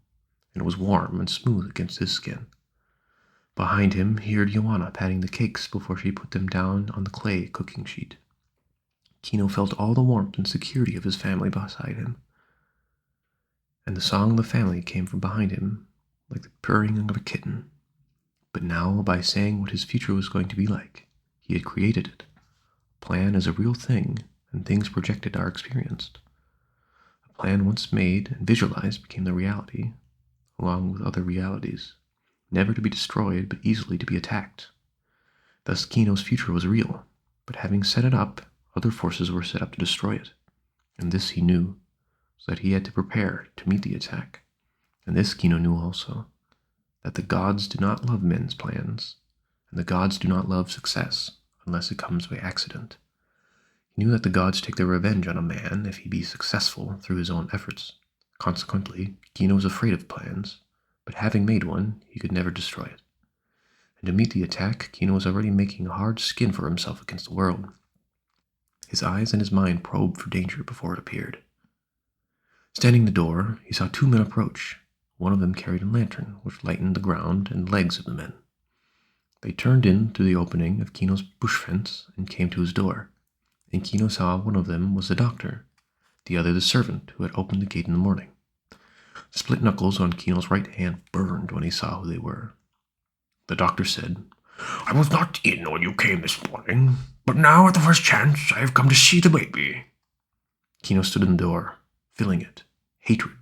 and it was warm and smooth against his skin. Behind him he heard Joanna patting the cakes before she put them down on the clay cooking sheet. Kino felt all the warmth and security of his family beside him, and the song of the family came from behind him, like the purring of a kitten. But now, by saying what his future was going to be like, he had created it. A plan is a real thing, and things projected are experienced. A plan once made and visualized became the reality, along with other realities, never to be destroyed but easily to be attacked. Thus Kino's future was real, but having set it up, other forces were set up to destroy it, and this he knew, so that he had to prepare to meet the attack. And this Kino knew also, that the gods do not love men's plans, and the gods do not love success unless it comes by accident. He knew that the gods take their revenge on a man if he be successful through his own efforts. Consequently, Kino was afraid of plans, but having made one, he could never destroy it. And to meet the attack, Kino was already making a hard skin for himself against the world. His eyes and his mind probed for danger before it appeared. Standing in the door, he saw two men approach. One of them carried a lantern, which lightened the ground and legs of the men. They turned in through the opening of Kino's bush fence and came to his door, and Kino saw one of them was the doctor, the other the servant who had opened the gate in the morning. The split knuckles on Kino's right hand burned when he saw who they were. The doctor said, "I was not in when you came this morning, but now at the first chance I have come to see the baby." Kino stood in the door, filling it. Hatred,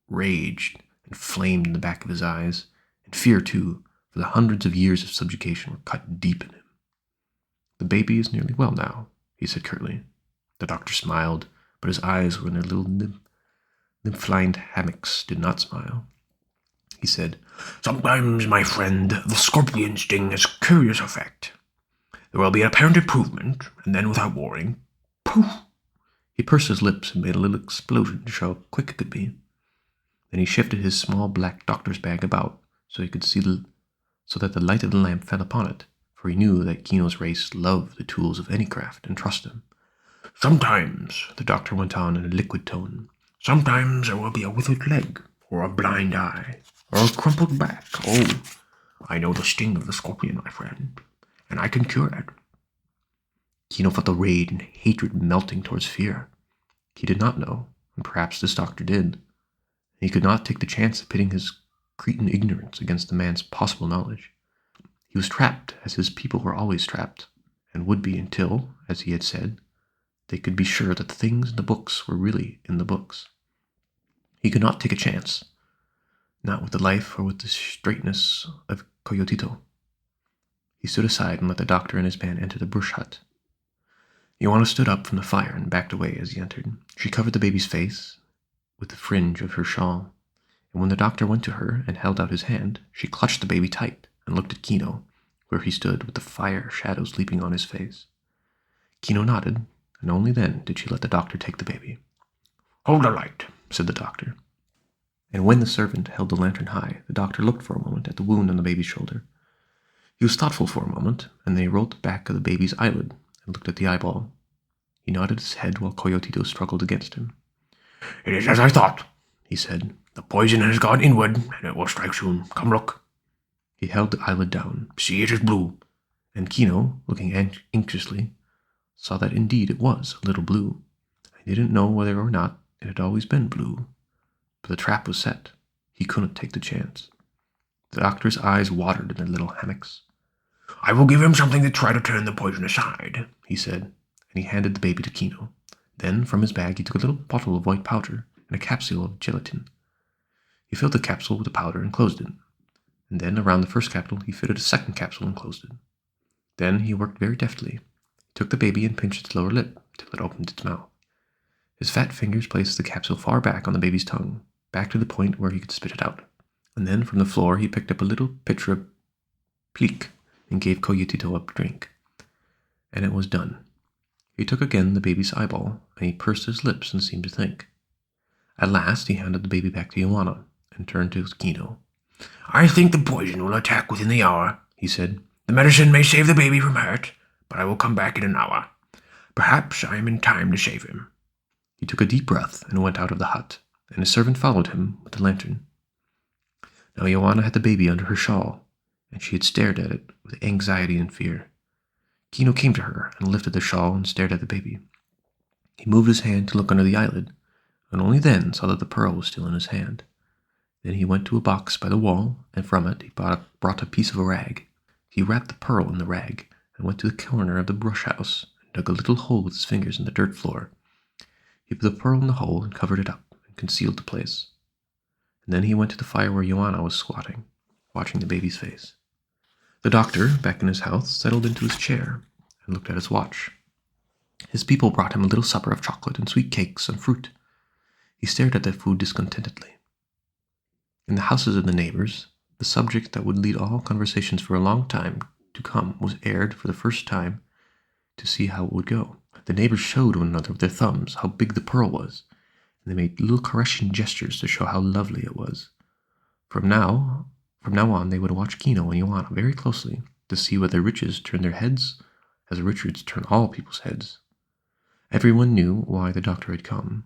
rage, and flamed in the back of his eyes, and fear too, for the hundreds of years of subjugation were cut deep in him. "The baby is nearly well now," he said curtly. The doctor smiled, but his eyes were in their little nymph-lined hammocks, did not smile. He said, "Sometimes, my friend, the scorpion sting has a curious effect. There will be an apparent improvement, and then without warning, poof!" He pursed his lips and made a little explosion to show how quick it could be. Then he shifted his small black doctor's bag about so he could see so that the light of the lamp fell upon it, for he knew that Kino's race loved the tools of any craft and trusted them. "Sometimes," the doctor went on in a liquid tone, "sometimes there will be a withered leg, or a blind eye, or a crumpled back. Oh, I know the sting of the scorpion, my friend, and I can cure it." Kino felt the rage and hatred melting towards fear. He did not know, and perhaps this doctor did. He could not take the chance of pitting his cretin ignorance against the man's possible knowledge. He was trapped, as his people were always trapped, and would be until, as he had said, they could be sure that the things in the books were really in the books. He could not take a chance, not with the life or with the straightness of Coyotito. He stood aside and let the doctor and his man enter the bush hut. Joanna stood up from the fire and backed away as he entered. She covered the baby's face with the fringe of her shawl, and when the doctor went to her and held out his hand, she clutched the baby tight and looked at Kino, where he stood with the fire shadows leaping on his face. Kino nodded, and only then did she let the doctor take the baby. "Hold the light," said the doctor. And when the servant held the lantern high, the doctor looked for a moment at the wound on the baby's shoulder. He was thoughtful for a moment, and then he rolled the back of the baby's eyelid and looked at the eyeball. He nodded his head while Coyotito struggled against him. "It is as I thought," he said. "The poison has gone inward, and it will strike soon. Come look." He held the eyelid down. "See, it is blue." And Kino, looking anxiously, saw that indeed it was a little blue. He didn't know whether or not it had always been blue, but the trap was set. He couldn't take the chance. The doctor's eyes watered in their little hammocks. I will give him something to try to turn the poison aside, he said, and he handed the baby to Kino. Then, from his bag, he took a little bottle of white powder and a capsule of gelatin. He filled the capsule with the powder and closed it. And then, around the first capsule, he fitted a second capsule and closed it. Then he worked very deftly. He took the baby and pinched its lower lip till it opened its mouth. His fat fingers placed the capsule far back on the baby's tongue, back to the point where he could spit it out. And then, from the floor, he picked up a little pitcher of plique and gave Coyotito a drink. And it was done. He took again the baby's eyeball, and he pursed his lips and seemed to think. At last he handed the baby back to Joanna, and turned to Kino. I think the poison will attack within the hour, he said. The medicine may save the baby from hurt, but I will come back in an hour. Perhaps I am in time to save him. He took a deep breath and went out of the hut, and his servant followed him with the lantern. Now Joanna had the baby under her shawl, and she had stared at it with anxiety and fear. Kino came to her and lifted the shawl and stared at the baby. He moved his hand to look under the eyelid, and only then saw that the pearl was still in his hand. Then he went to a box by the wall, and from it he brought a piece of a rag. He wrapped the pearl in the rag, and went to the corner of the brush house, and dug a little hole with his fingers in the dirt floor. He put the pearl in the hole and covered it up, and concealed the place. And then he went to the fire where Joanna was squatting, watching the baby's face. The doctor, back in his house, settled into his chair and looked at his watch. His people brought him a little supper of chocolate and sweet cakes and fruit. He stared at that food discontentedly. In the houses of the neighbors, the subject that would lead all conversations for a long time to come was aired for the first time to see how it would go. The neighbors showed one another with their thumbs how big the pearl was, and they made little caressing gestures to show how lovely it was. From now on, they would watch Kino and Joanna very closely to see whether riches turn their heads as riches turn all people's heads. Everyone knew why the doctor had come.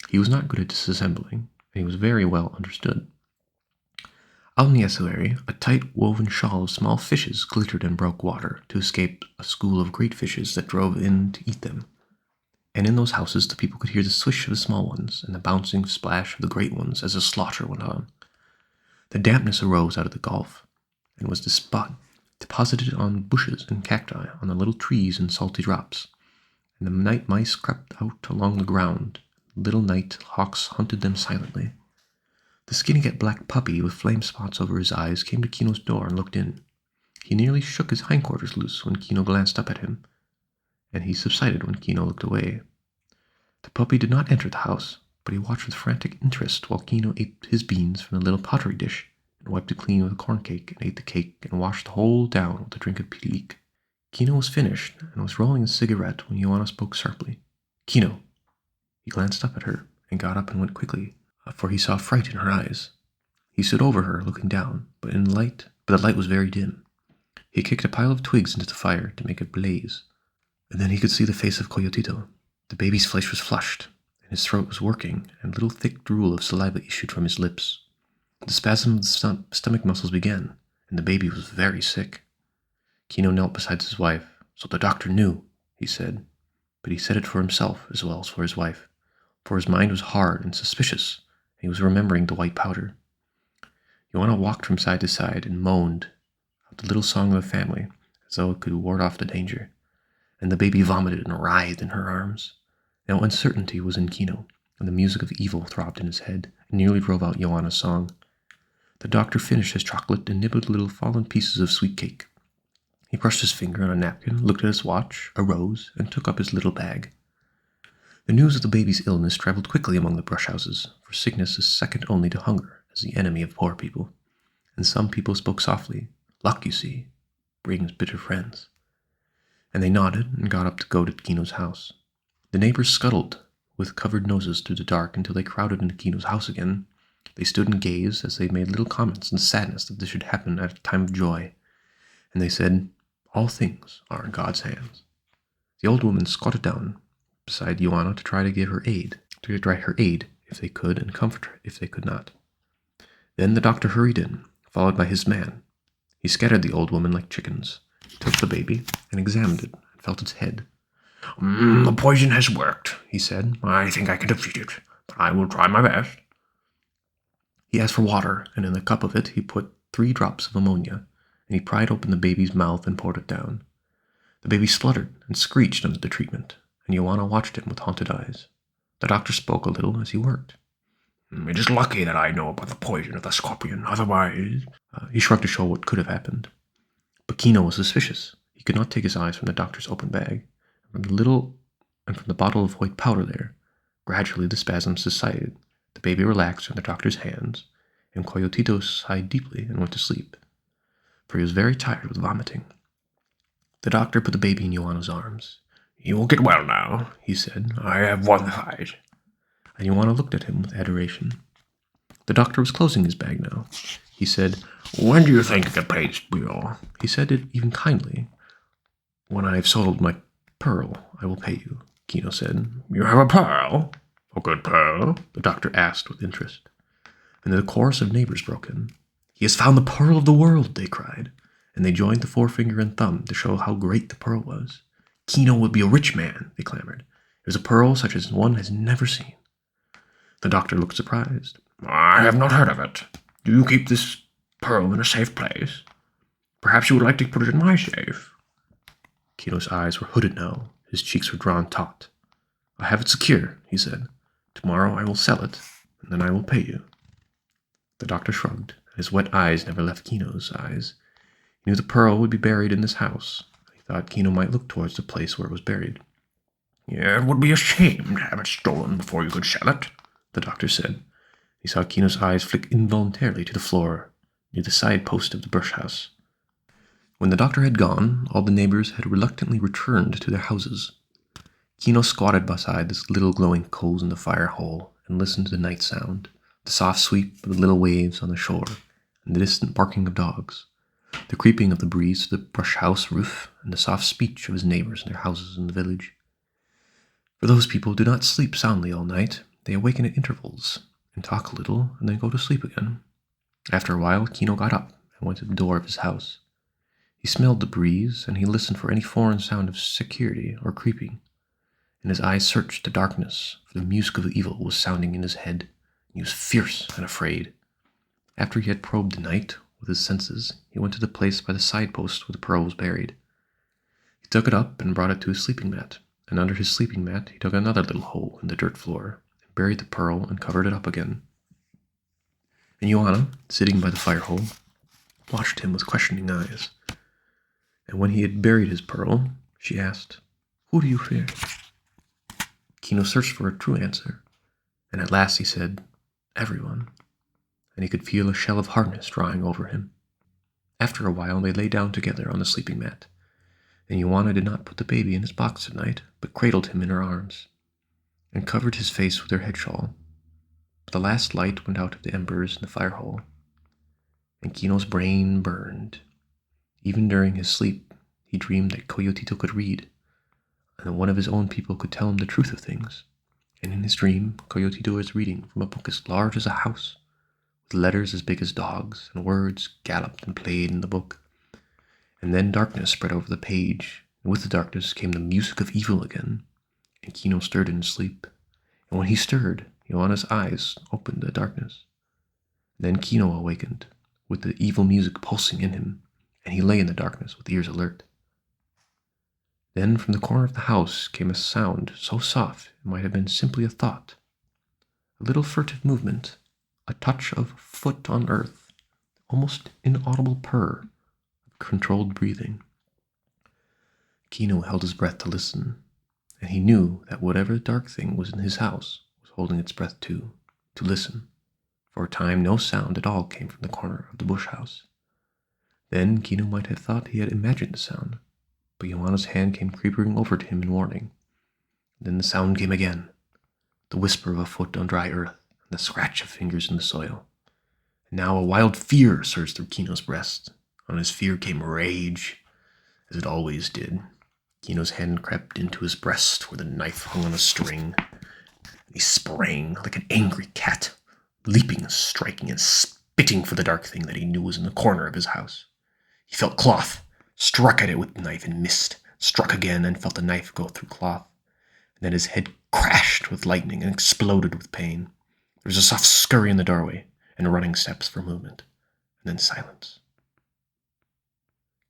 He was not good at disassembling, and he was very well understood. Out in the estuary, a tight woven shawl of small fishes glittered and broke water to escape a school of great fishes that drove in to eat them. And in those houses the people could hear the swish of the small ones and the bouncing splash of the great ones as the slaughter went on. The dampness arose out of the gulf, and was deposited on bushes and cacti, on the little trees and salty drops, and the night mice crept out along the ground. Little night hawks hunted them silently. The skinny-cat black puppy with flame spots over his eyes came to Kino's door and looked in. He nearly shook his hindquarters loose when Kino glanced up at him, and he subsided when Kino looked away. The puppy did not enter the house, but he watched with frantic interest while Kino ate his beans from the little pottery dish, and wiped it clean with a corn cake, and ate the cake, and washed the whole down with a drink of plique. Kino was finished, and was rolling his cigarette when Joanna spoke sharply. Kino! He glanced up at her, and got up and went quickly, for he saw fright in her eyes. He stood over her, looking down, but the light was very dim. He kicked a pile of twigs into the fire to make it blaze, and then he could see the face of Coyotito. The baby's flesh was flushed, and his throat was working, and a little thick drool of saliva issued from his lips. The spasm of the stomach muscles began, and the baby was very sick. Kino knelt beside his wife. So the doctor knew, he said, but he said it for himself as well as for his wife, for his mind was hard and suspicious, and he was remembering the white powder. Joanna walked from side to side and moaned out the little song of the family, as though it could ward off the danger, and the baby vomited and writhed in her arms. Now uncertainty was in Kino, and the music of evil throbbed in his head, and nearly drove out Joanna's song. The doctor finished his chocolate and nibbled little fallen pieces of sweet cake. He brushed his finger on a napkin, looked at his watch, arose, and took up his little bag. The news of the baby's illness traveled quickly among the brush houses, for sickness is second only to hunger as the enemy of poor people, and some people spoke softly. Luck, you see, brings bitter friends. And they nodded and got up to go to Kino's house. The neighbors scuttled with covered noses through the dark until they crowded into Kino's house again. They stood and gazed as they made little comments in sadness that this should happen at a time of joy. And they said, all things are in God's hands. The old woman squatted down beside Joanna to try her aid if they could, and comfort her if they could not. Then the doctor hurried in, followed by his man. He scattered the old woman like chickens, took the baby, and examined it, and felt its head. The poison has worked, he said. I think I can defeat it, but I will try my best. He asked for water, and in the cup of it he put 3 drops of ammonia, and he pried open the baby's mouth and poured it down. The baby spluttered and screeched under the treatment, and Joanna watched him with haunted eyes. The doctor spoke a little as he worked. "It is lucky that I know about the poison of the scorpion, otherwise—" He shrugged to show what could have happened. But Kino was suspicious. He could not take his eyes from the doctor's open bag, and from the bottle of white powder there. Gradually the spasms subsided. The baby relaxed from the doctor's hands, and Coyotito sighed deeply and went to sleep, for he was very tired with vomiting. The doctor put the baby in Joanna's arms. "You will get well now," he said. "I have won the fight." And Joanna looked at him with adoration. The doctor was closing his bag now. He said, "When do you think you can pay this bill?" He said it even kindly. "When I have sold my pearl, I will pay you," Kino said. "You have a pearl? A good pearl?" the doctor asked with interest. And the chorus of neighbors broke in. "He has found the pearl of the world," they cried, and they joined the forefinger and thumb to show how great the pearl was. "Kino will be a rich man," they clamored. "It is a pearl such as one has never seen." The doctor looked surprised. "I have not heard of it. Do you keep this pearl in a safe place? Perhaps you would like to put it in my safe." Kino's eyes were hooded now. His cheeks were drawn taut. "I have it secure," he said. "Tomorrow I will sell it, and then I will pay you." The doctor shrugged, and his wet eyes never left Kino's eyes. He knew the pearl would be buried in this house. He thought Kino might look towards the place where it was buried. "Yeah, it would be a shame to have it stolen before you could sell it," the doctor said. He saw Kino's eyes flick involuntarily to the floor, near the side post of the brush house. When the doctor had gone, all the neighbors had reluctantly returned to their houses. Kino squatted beside the little glowing coals in the fire hole and listened to the night sound, the soft sweep of the little waves on the shore, and the distant barking of dogs, the creeping of the breeze to the brush house roof, and the soft speech of his neighbors in their houses in the village. For those people do not sleep soundly all night. They awaken at intervals, and talk a little, and then go to sleep again. After a while, Kino got up and went to the door of his house. He smelled the breeze, and he listened for any foreign sound of security or creeping, and his eyes searched the darkness, for the music of evil was sounding in his head, and he was fierce and afraid. After he had probed the night with his senses, he went to the place by the side-post where the pearl was buried. He took it up and brought it to his sleeping mat, and under his sleeping mat he dug another little hole in the dirt floor, and buried the pearl and covered it up again. And Joanna, sitting by the fire hole, watched him with questioning eyes. And when he had buried his pearl, she asked, "Who do you fear?" Kino searched for a true answer, and at last he said, "Everyone," and he could feel a shell of hardness drawing over him. After a while they lay down together on the sleeping mat, and Joanna did not put the baby in his box at night, but cradled him in her arms, and covered his face with her head shawl. But the last light went out of the embers in the fire hole, and Kino's brain burned. Even during his sleep, he dreamed that Coyotito could read, and that one of his own people could tell him the truth of things. And in his dream, Coyotito was reading from a book as large as a house, with letters as big as dogs, and words galloped and played in the book. And then darkness spread over the page, and with the darkness came the music of evil again, and Kino stirred in his sleep. And when he stirred, Joanna's eyes opened in the darkness. Then Kino awakened, with the evil music pulsing in him, and he lay in the darkness with ears alert. Then from the corner of the house came a sound so soft it might have been simply a thought, a little furtive movement, a touch of foot on earth, almost inaudible purr of controlled breathing. Kino held his breath to listen, and he knew that whatever dark thing was in his house was holding its breath too, to listen. For a time no sound at all came from the corner of the bush house. Then Kino might have thought he had imagined the sound, but Joanna's hand came creeping over to him in warning. Then the sound came again, the whisper of a foot on dry earth, and the scratch of fingers in the soil. And now a wild fear surged through Kino's breast. On his fear came rage, as it always did. Kino's hand crept into his breast where the knife hung on a string, and he sprang like an angry cat, leaping, striking, and spitting for the dark thing that he knew was in the corner of his house. He felt cloth, struck at it with the knife and missed, struck again and felt the knife go through cloth. And then his head crashed with lightning and exploded with pain. There was a soft scurry in the doorway and running steps for movement, and then silence.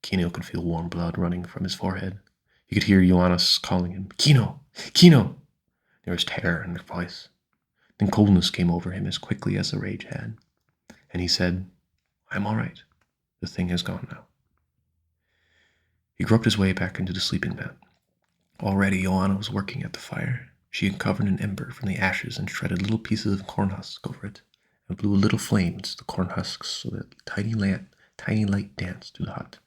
Kino could feel warm blood running from his forehead. He could hear Ioannis calling him, Kino! Kino! There was terror in her voice. Then coldness came over him as quickly as the rage had. And he said, I'm all right. The thing has gone now. He groped his way back into the sleeping mat. Already Joanna was working at the fire. She uncovered an ember from the ashes and shredded little pieces of corn husk over it, and blew a little flame into the corn husks so that tiny light danced through the hut.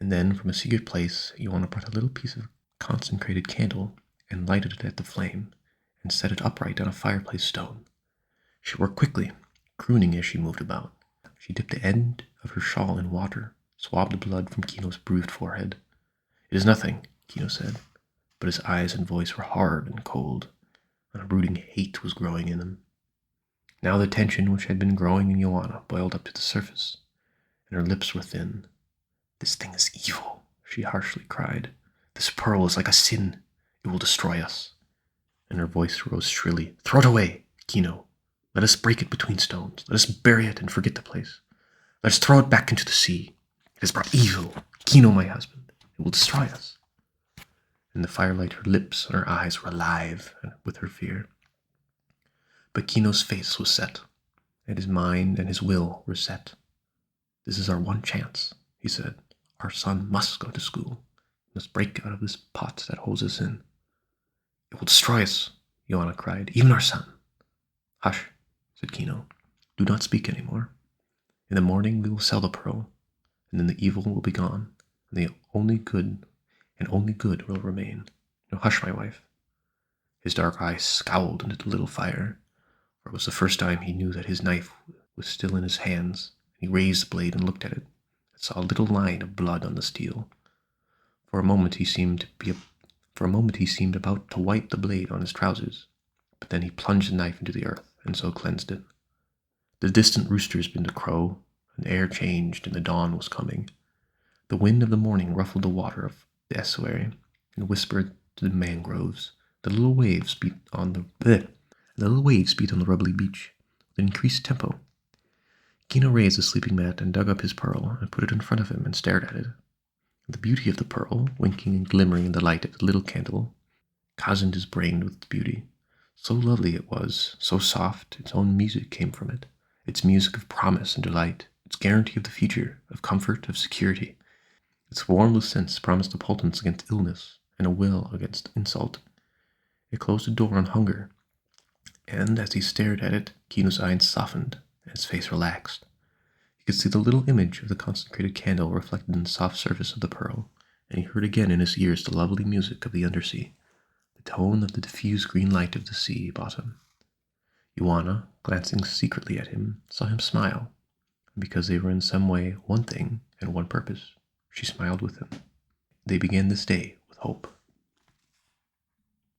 And then, from a secret place, Joanna brought a little piece of consecrated candle and lighted it at the flame, and set it upright on a fireplace stone. She worked quickly, crooning as she moved about. She dipped the end of her shawl in water, swabbed the blood from Kino's bruised forehead. It is nothing, Kino said, but his eyes and voice were hard and cold, and a brooding hate was growing in them. Now the tension which had been growing in Joanna boiled up to the surface, and her lips were thin. This thing is evil, she harshly cried. This pearl is like a sin. It will destroy us. And her voice rose shrilly. Throw it away, Kino. Let us break it between stones. Let us bury it and forget the place. Let us throw it back into the sea. It has brought evil. Kino, my husband. It will destroy us. In the firelight, her lips and her eyes were alive with her fear. But Kino's face was set, and his mind and his will were set. This is our one chance, he said. Our son must go to school. We must break out of this pot that holds us in. It will destroy us, Joanna cried, even our son. Hush, said Kino. Do not speak any more. In the morning we will sell the pearl, and then the evil will be gone, and only good will remain. Now hush, my wife. His dark eyes scowled into the little fire, for it was the first time he knew that his knife was still in his hands. He raised the blade and looked at it, and saw a little line of blood on the steel. For a moment he seemed about to wipe the blade on his trousers, but then he plunged the knife into the earth, and so cleansed it. The distant roosters began to crow, and the air changed, and the dawn was coming. The wind of the morning ruffled the water of the estuary, and whispered to the mangroves. The little waves beat on the rubbly beach with increased tempo. Kino raised the sleeping mat and dug up his pearl and put it in front of him and stared at it. The beauty of the pearl, winking and glimmering in the light of the little candle, cozened his brain with its beauty. So lovely it was, so soft, its own music came from it, its music of promise and delight, its guarantee of the future, of comfort, of security. Its warmless sense promised a potence against illness and a will against insult. It closed the door on hunger, and as he stared at it, Kino's eyes softened and his face relaxed. He could see the little image of the consecrated candle reflected in the soft surface of the pearl, and he heard again in his ears the lovely music of the undersea, the tone of the diffused green light of the sea bottom. Joanna, glancing secretly at him, saw him smile, and because they were in some way one thing and one purpose, she smiled with him. They began this day with hope.